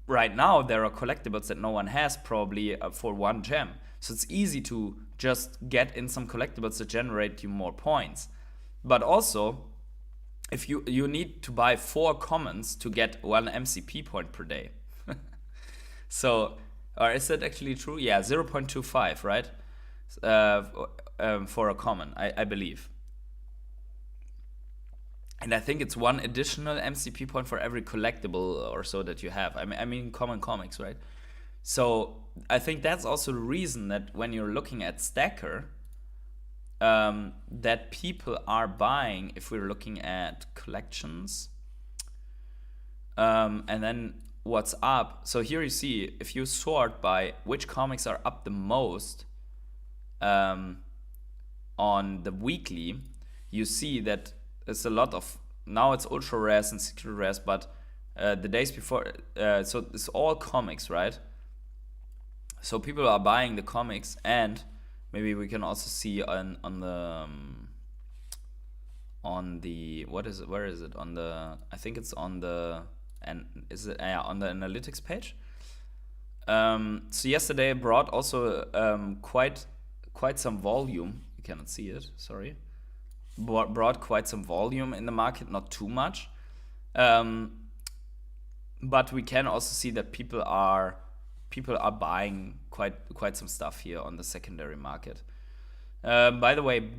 [SPEAKER 1] right now there are collectibles that no one has probably for 1 gem. So it's easy to just get in some collectibles that generate you more points. But also, if you need to buy 4 commons to get 1 MCP point per day. So, or is that actually true? Yeah, 0.25, right? For a common, I believe. And I think it's 1 additional MCP point for every collectible or so that you have. I mean common comics, right? So I think that's also the reason that when you're looking at Stacker, that people are buying, if we're looking at collections, and then what's up. So here you see, if you sort by which comics are up the most on the weekly, you see that it's a lot of, now it's ultra rares and secret rares, but the days before, so it's all comics, right? So people are buying the comics, and maybe we can also see on the what is it? Where is it? On the, I think it's on the, and is it on the analytics page? So yesterday brought also quite some volume. You cannot see it. Sorry. Brought quite some volume in the market, not too much, but we can also see that people are buying quite some stuff here on the secondary market. By the way,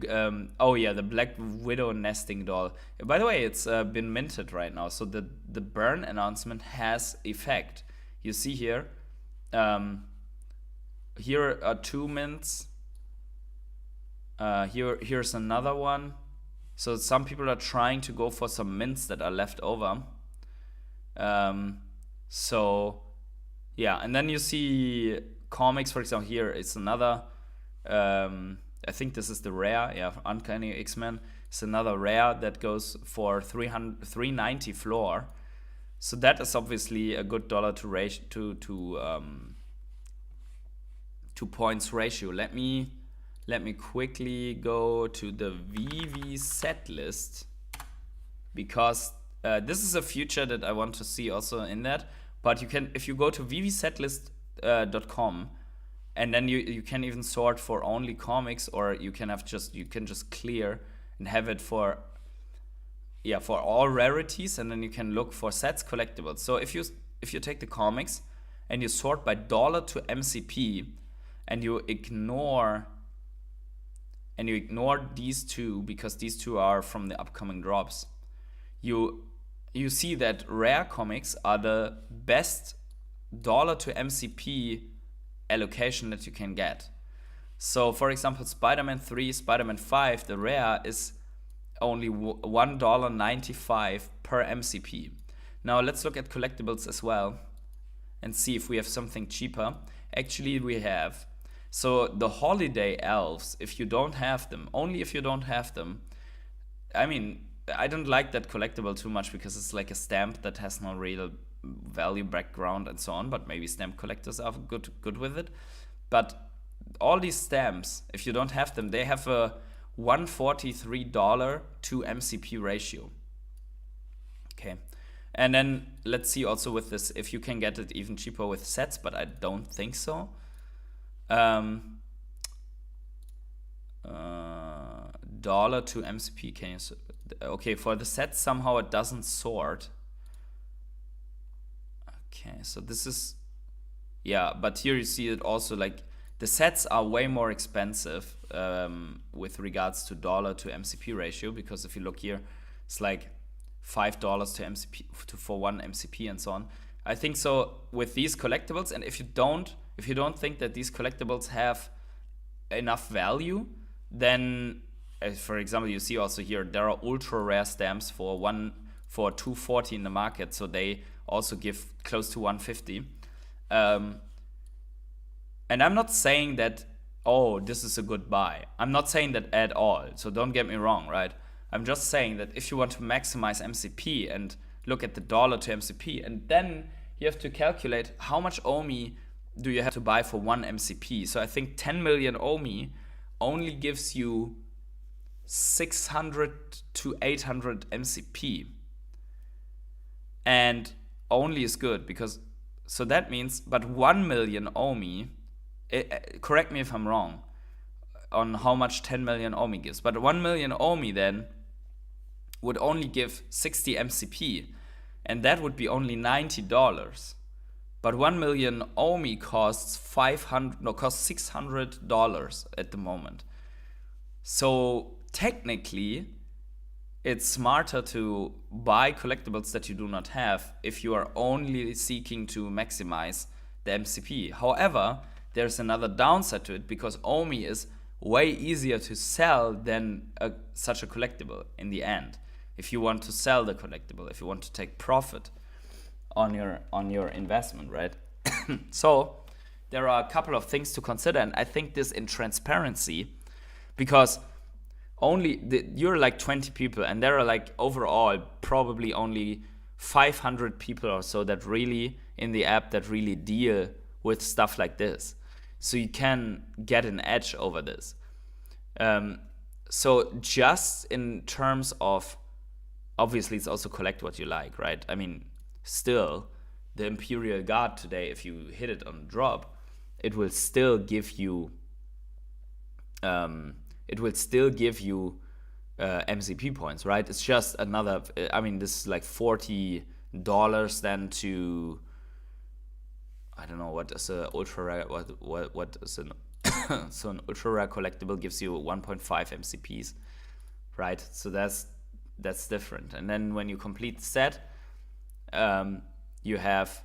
[SPEAKER 1] oh yeah, the Black Widow nesting doll. By the way, it's been minted right now, so the burn announcement has effect. You see here, here are 2 mints. Here's another one. So some people are trying to go for some mints that are left over. So yeah, and then you see comics, for example. Here it's another. I think this is the rare. Yeah, Uncanny X-Men. It's another rare that goes for 390 floor. So that is obviously a good dollar to ratio to points ratio. Let me quickly go to the Veve set list, because this is a feature that I want to see also in that. But you can, if you go to vevesetlist.com, and then you can even sort for only comics, or you can just clear and have it for all rarities, and then you can look for sets collectibles. So if you take the comics and you sort by dollar to MCP, and you ignore these two, because these two are from the upcoming drops, you see that rare comics are the best dollar to MCP allocation that you can get. So for example, Spider-Man 3, Spider-Man 5, the rare is only $1.95 per MCP. Now let's look at collectibles as well and see if we have something cheaper. Actually we have. So the holiday elves, if you don't have them, only if you don't have them, I mean, I don't like that collectible too much because it's like a stamp that has no real value background and so on, but maybe stamp collectors are good with it. But all these stamps, if you don't have them, they have a $143 to MCP ratio. Okay. And then let's see also with this, if you can get it even cheaper with sets, but I don't think so. Dollar to MCP, can you, okay, for the sets somehow it doesn't sort. Okay, so this is Yeah, but here you see it also like the sets are way more expensive with regards to dollar to MCP ratio, because if you look here, it's like $5 to MCP for one MCP and so on. I think so with these collectibles, and if you don't think that these collectibles have enough value, then for example, you see also here there are ultra rare stamps for 240 in the market, so they also give close to 150. And I'm not saying that, oh, this is a good buy. I'm not saying that at all. So don't get me wrong, right? I'm just saying that if you want to maximize MCP and look at the dollar to MCP, and then you have to calculate how much OMI do you have to buy for one MCP. So I think 10 million OMI only gives you 600 to 800 MCP. And only is good because, so that means, but 1 million OMI, correct me if I'm wrong on how much 10 million OMI gives, but 1 million OMI then would only give 60 MCP, and that would be only $90. But 1 million OMI costs $600 at the moment. So technically, it's smarter to buy collectibles that you do not have if you are only seeking to maximize the MCP. However, there's another downside to it, because OMI is way easier to sell than such a collectible in the end. If you want to sell the collectible, if you want to take profit on your investment, right? So there are a couple of things to consider, and I think this in transparency, because you're like 20 people, and there are like overall probably only 500 people or so that really in the app that really deal with stuff like this. So you can get an edge over this. So just in terms of, obviously it's also collect what you like, right? I mean, still, the Imperial Guard today, if you hit it on drop, it will still give you MCP points, right? It's just another, I mean, this is like $40 then to, I don't know, what is a ultra rare, what is an so an ultra rare collectible gives you 1.5 MCPs, right? So that's different. And then when you complete the set, you have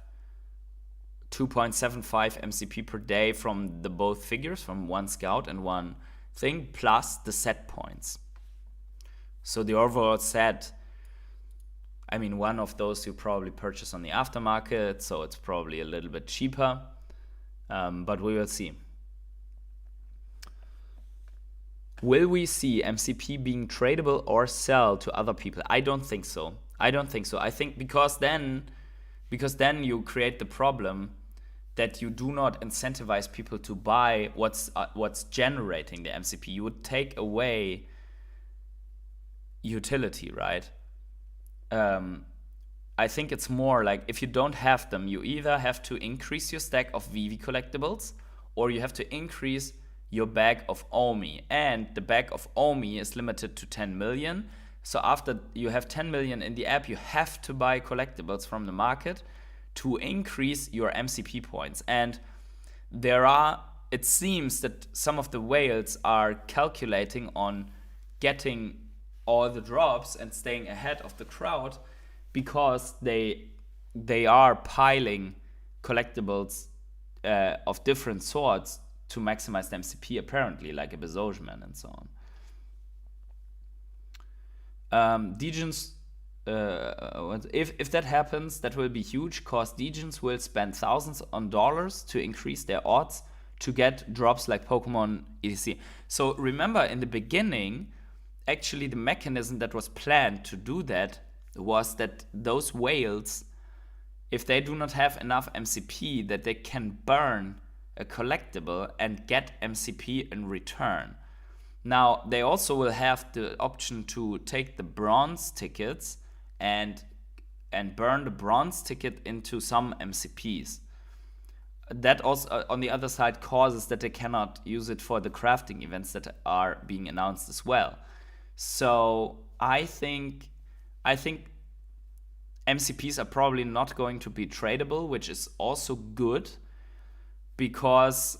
[SPEAKER 1] 2.75 MCP per day from the both figures, from one scout and one thing, plus the set points. So the overall set, I mean, one of those you probably purchase on the aftermarket, so it's probably a little bit cheaper, but we will see. Will we see MCP being tradable or sell to other people? I don't think so. I think because then you create the problem that you do not incentivize people to buy what's generating the MCP. You would take away utility, right? I think it's more like if you don't have them, you either have to increase your stack of Veve collectibles, or you have to increase your bag of OMI. And the bag of OMI is limited to 10 million. So after you have 10 million in the app, you have to buy collectibles from the market to increase your MCP points. And it seems that some of the whales are calculating on getting all the drops and staying ahead of the crowd, because they are piling collectibles of different sorts to maximize the MCP, apparently, like a Bezogeman and so on. Degens, if that happens, that will be huge, because Degens will spend thousands on dollars to increase their odds to get drops like Pokemon etc. So remember, in the beginning, actually the mechanism that was planned to do that was that those whales, if they do not have enough MCP, that they can burn a collectible and get MCP in return. Now, they also will have the option to take the bronze tickets and burn the bronze ticket into some MCPs. That also, on the other side, causes that they cannot use it for the crafting events that are being announced as well. So I think MCPs are probably not going to be tradable, which is also good. because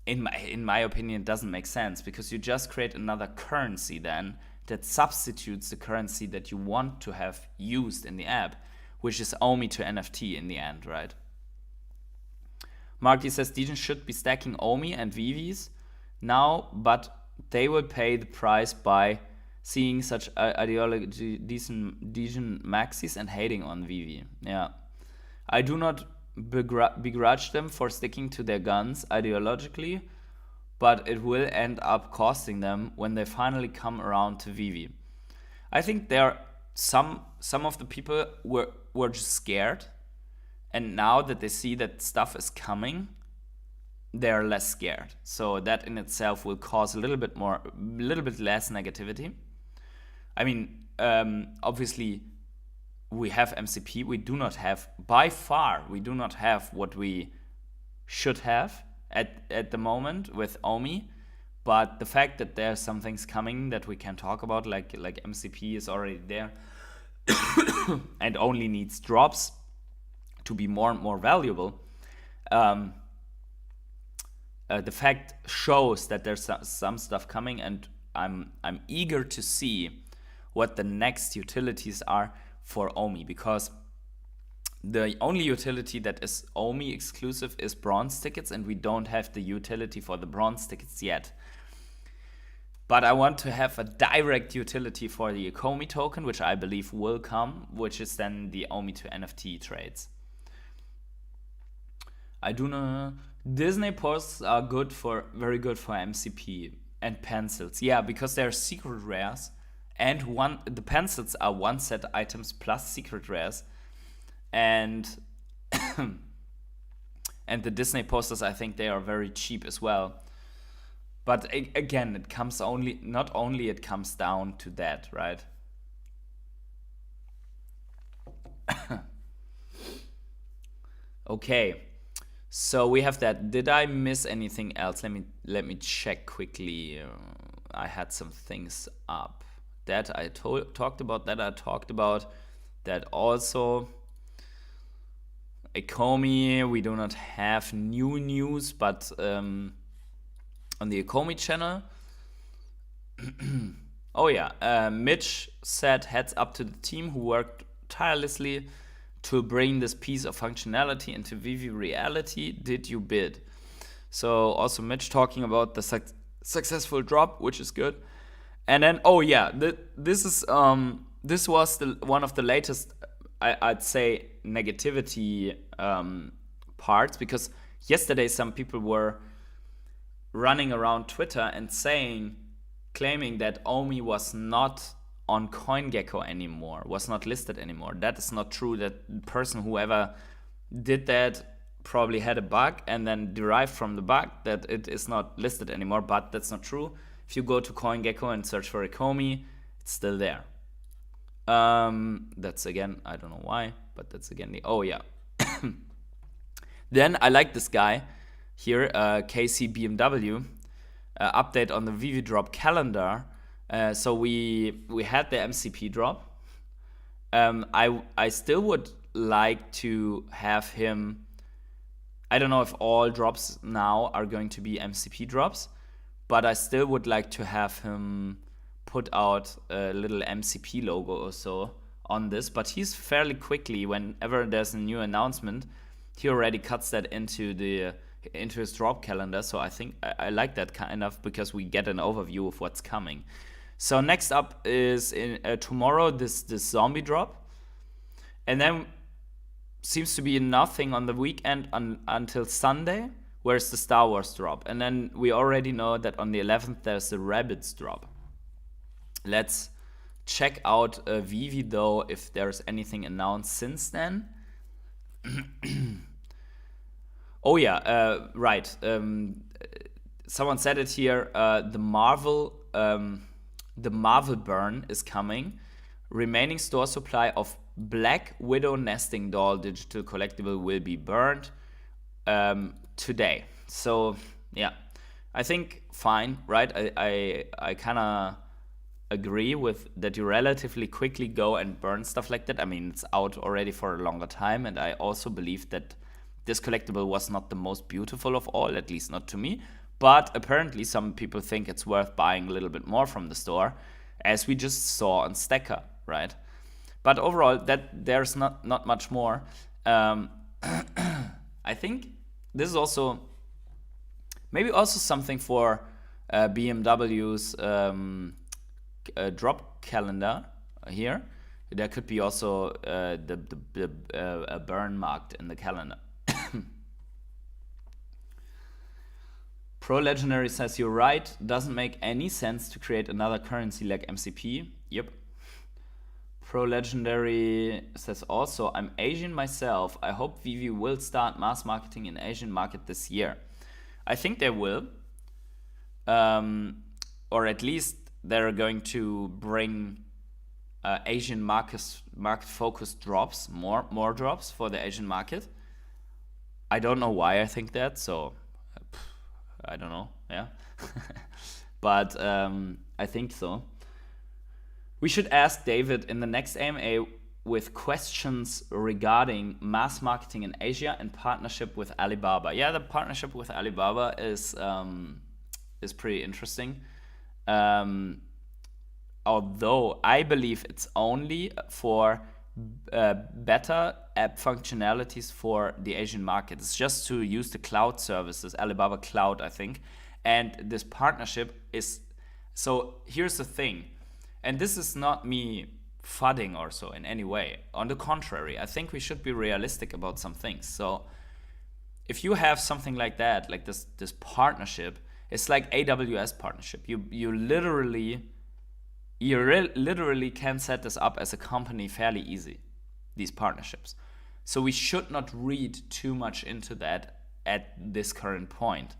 [SPEAKER 1] in my opinion, it doesn't make sense, because you just create another currency then that substitutes the currency that you want to have used in the app, which is Omi to NFT in the end, right? Marky says Degen should be stacking Omi and Vivis now, but they will pay the price by seeing such ideology Degen maxis and hating on Vivi. Yeah, I do not begrudge them for sticking to their guns ideologically, but it will end up costing them when they finally come around to Vivi. I think there are some of the people were just scared, and now that they see that stuff is coming, they're less scared. So that in itself will cause a little bit less negativity. I mean, obviously, we have MCP. We do not have, by far, what we should have at the moment with Omi. But the fact that there's some things coming that we can talk about, like MCP is already there and only needs drops to be more and more valuable. The fact shows that there's some stuff coming, and I'm eager to see what the next utilities are for Omi, because the only utility that is Omi exclusive is bronze tickets, and we don't have the utility for the bronze tickets yet. But I want to have a direct utility for the Ecomi token, which I believe will come, which is then the Omi to NFT trades. I do know Disney posts are very good for MCP and pencils. Yeah, because they're secret rares, and the pencils are one set items plus secret rares, and and the Disney posters, I think they are very cheap as well. But again, it comes it comes down to that, right? Okay, so we have that. Did I miss anything else? Let me check quickly. I had some things up that I talked about. That also. Ecomi, we do not have new news, but on the Ecomi channel. Oh yeah, Mitch said heads up to the team who worked tirelessly to bring this piece of functionality into Veve reality. Did you bid? So also Mitch talking about the successful drop, which is good. And then this was one of the latest, I'd say, negativity parts, because yesterday some people were running around Twitter and claiming that Omi was not on CoinGecko anymore, was not listed anymore. That is not true. That person, whoever did that, probably had a bug and then derived from the bug that it is not listed anymore, but that's not true. If you go to CoinGecko and search for Ecomi, it's still there. That's again, I don't know why, but that's again Then I like this guy here, KC BMW, update on the Veve drop calendar. So we had the MCP drop. I still would like to have him. I don't know if all drops now are going to be MCP drops, but I still would like to have him put out a little MCP logo or so on this. But he's fairly quickly, whenever there's a new announcement, he already cuts that into his drop calendar. So I think I like that kind of, because we get an overview of what's coming. So next up is tomorrow this zombie drop, and then seems to be nothing on the weekend until Sunday, where's the Star Wars drop, and then we already know that on the 11th there's the Rabbids drop. Let's check out Veve though, if there's anything announced since then. Oh yeah, right. Someone said it here. The Marvel burn is coming. Remaining store supply of Black Widow nesting doll digital collectible will be burned today. So yeah, I think fine, right? I kind of agree with that. You relatively quickly go and burn stuff like that. I mean, it's out already for a longer time, and I also believe that this collectible was not the most beautiful of all, at least not to me. But apparently some people think it's worth buying a little bit more from the store, as we just saw on Stacker, right? But overall, that there's not much more. I think this is also maybe also something for BMW's drop calendar here. There could be also a burn marked in the calendar. Pro Legendary says, you're right, doesn't make any sense to create another currency like MCP. Yep. Pro Legendary says also, I'm Asian myself. I hope Veve will start mass marketing in Asian market this year. I think they will. Or at least they're going to bring Asian market focused drops, more drops for the Asian market. I don't know why I think that, so I don't know, yeah. But I think so. We should ask David in the next AMA with questions regarding mass marketing in Asia and partnership with Alibaba. Yeah, the partnership with Alibaba is pretty interesting. Although I believe it's only for better app functionalities for the Asian market. It's just to use the cloud services, Alibaba Cloud, I think. And this partnership is, so here's the thing, and this is not me fudding or so in any way. On the contrary, I think we should be realistic about some things. So if you have something like that, like this partnership, it's like AWS partnership. You literally can set this up as a company fairly easy, these partnerships. So we should not read too much into that at this current point,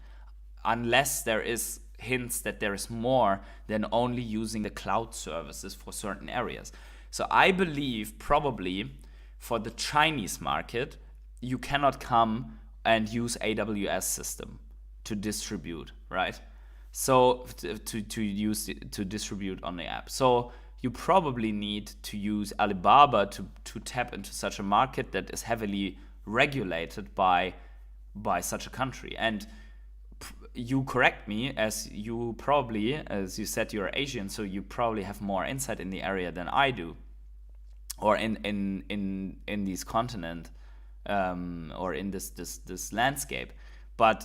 [SPEAKER 1] unless there is hints that there is more than only using the cloud services for certain areas. So I believe probably for the Chinese market, you cannot come and use AWS system to distribute, right? So to distribute on the app. So you probably need to use Alibaba to tap into such a market that is heavily regulated by such a country. And you correct me, as you said, you're Asian, so you probably have more insight in the area than I do, or in this continent, or in this landscape. But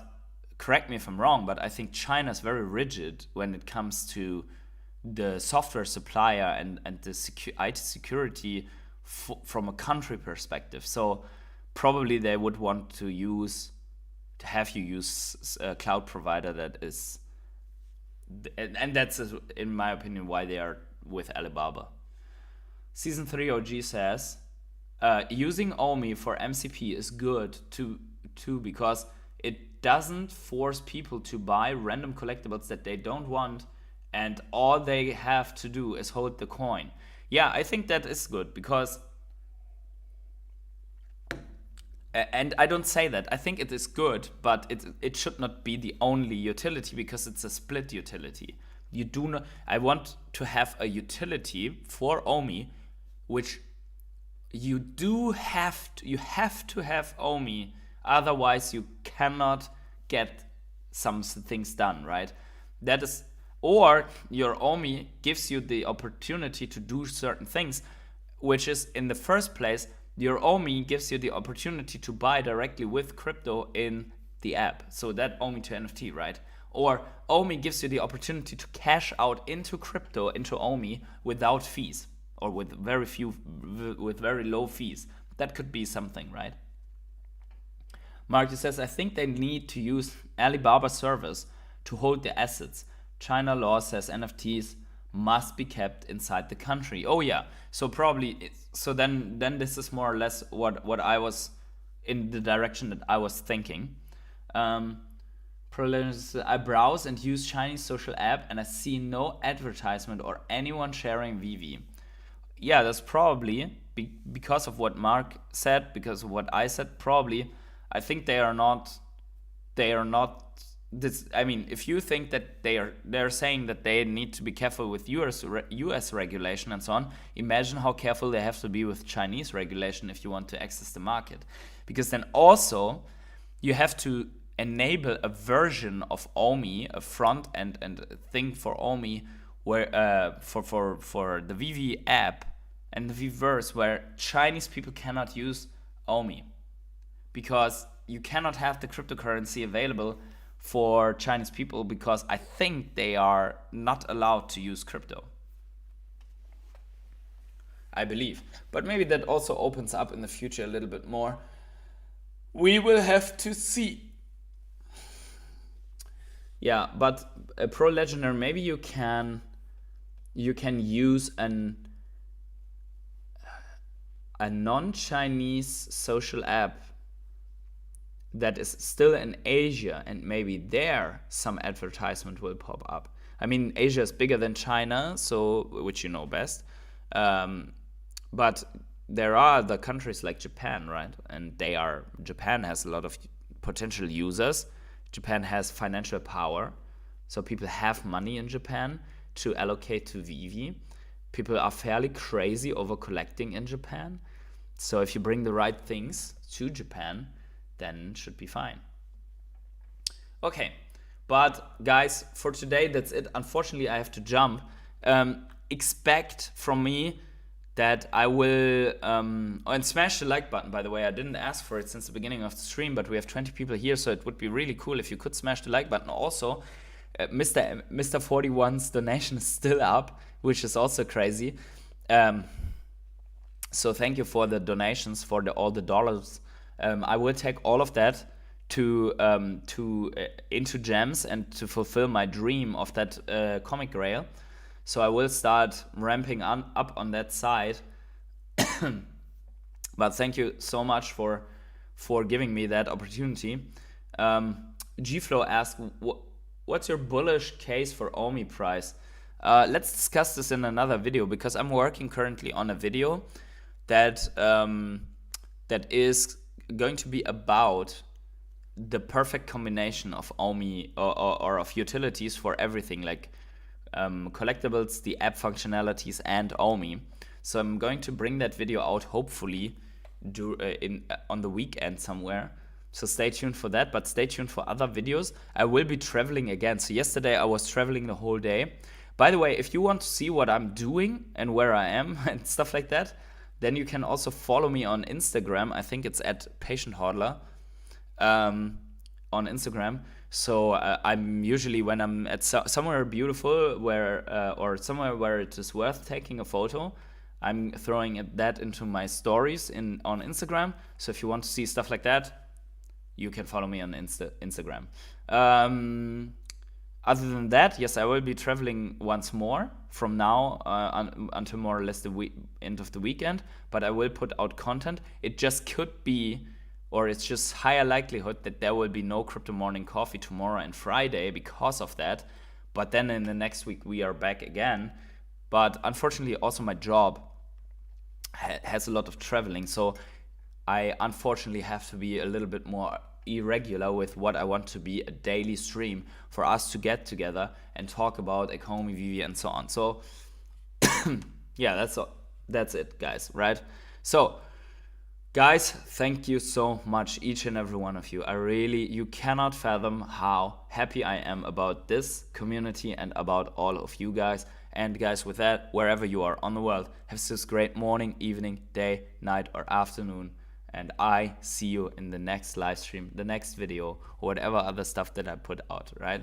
[SPEAKER 1] correct me if I'm wrong, but I think China is very rigid when it comes to the software supplier and the IT security from a country perspective. So probably they would want to have you use a cloud provider that is, and that's, in my opinion, why they are with Alibaba. Season 3 OG says, using OMI for MCP is good too because it doesn't force people to buy random collectibles that they don't want, and all they have to do is hold the coin. Yeah, I think that is good, because, and I don't say that, I think it is good, but it should not be the only utility, because it's a split utility. You do not, I want to have a utility for OMI, which you have to have OMI, otherwise you cannot get some things done, right? That is, or your OMI gives you the opportunity to do certain things, which is, in the first place, your OMI gives you the opportunity to buy directly with crypto in the app. So that OMI to NFT, right? Or OMI gives you the opportunity to cash out into crypto, into OMI, without fees, or with very low fees. That could be something, right? Mark says, I think they need to use Alibaba servers to hold the assets. China law says NFTs must be kept inside the country. Oh yeah, so probably, so then this is more or less what I was, in the direction that I was thinking. I browse and use Chinese social app and I see no advertisement or anyone sharing Veve. Yeah, that's probably because of what Mark said, because of what I said, probably. I think they are not this. I mean, if you think that they're saying that they need to be careful with US regulation and so on, imagine how careful they have to be with Chinese regulation if you want to access the market. because then also you have to enable a version of Omi, a front end and a thing for Omi, where for the Veve app and the veveverse, where Chinese people cannot use Omi, because you cannot have the cryptocurrency available for Chinese people, because I think they are not allowed to use crypto, I believe. But maybe that also opens up in the future a little bit more. We will have to see. Yeah, but a pro legendary, maybe you can use a non-Chinese social app that is still in Asia, and maybe there some advertisement will pop up. I mean, Asia is bigger than China, so, which you know best. But there are the countries like Japan, right? And Japan has a lot of potential users. Japan has financial power, so people have money in Japan to allocate to Veve. People are fairly crazy over collecting in Japan. So if you bring the right things to Japan, then it should be fine. Okay, but guys, for today, that's it. Unfortunately, I have to jump. Expect from me that I will, and smash the like button, by the way. I didn't ask for it since the beginning of the stream, but we have 20 people here, so it would be really cool if you could smash the like button. Also, Mr. 41's donation is still up, which is also crazy. So thank you for the donations, for all the dollars. I will take all of that into gems and to fulfill my dream of that comic grail. So I will start ramping up on that side. But thank you so much for giving me that opportunity. Gflow asked, what's your bullish case for Omi price? Let's discuss this in another video, because I'm working currently on a video that is going to be about the perfect combination of Omi or of utilities for everything, like collectibles, the app functionalities, and Omi. So I'm going to bring that video out hopefully on the weekend somewhere. So stay tuned for that, but stay tuned for other videos. I will be traveling again. So yesterday I was traveling the whole day. By the way, if you want to see what I'm doing and where I am and stuff like that, then you can also follow me on Instagram. I think it's at PatientHodler on Instagram. So I'm usually, when I'm at somewhere beautiful or somewhere where it is worth taking a photo, I'm throwing that into my stories on Instagram. So if you want to see stuff like that, you can follow me on Instagram. Other than that, yes, I will be traveling once more from now until more or less the end of the weekend. But I will put out content. It just could be, or it's just higher likelihood that there will be no Crypto Morning Coffee tomorrow and Friday because of that. But then in the next week, we are back again. But unfortunately, also my job has a lot of traveling. So I unfortunately have to be a little bit more irregular with what I want to be a daily stream for us to get together and talk about Ecomi, Veve, and so on. So yeah, that's it, guys, right? So guys, thank you so much, each and every one of you. You cannot fathom how happy I am about this community and about all of you guys. And guys, with that, wherever you are on the world, have this great morning, evening, day, night, or afternoon. And I see you in the next live stream, the next video, or whatever other stuff that I put out, right?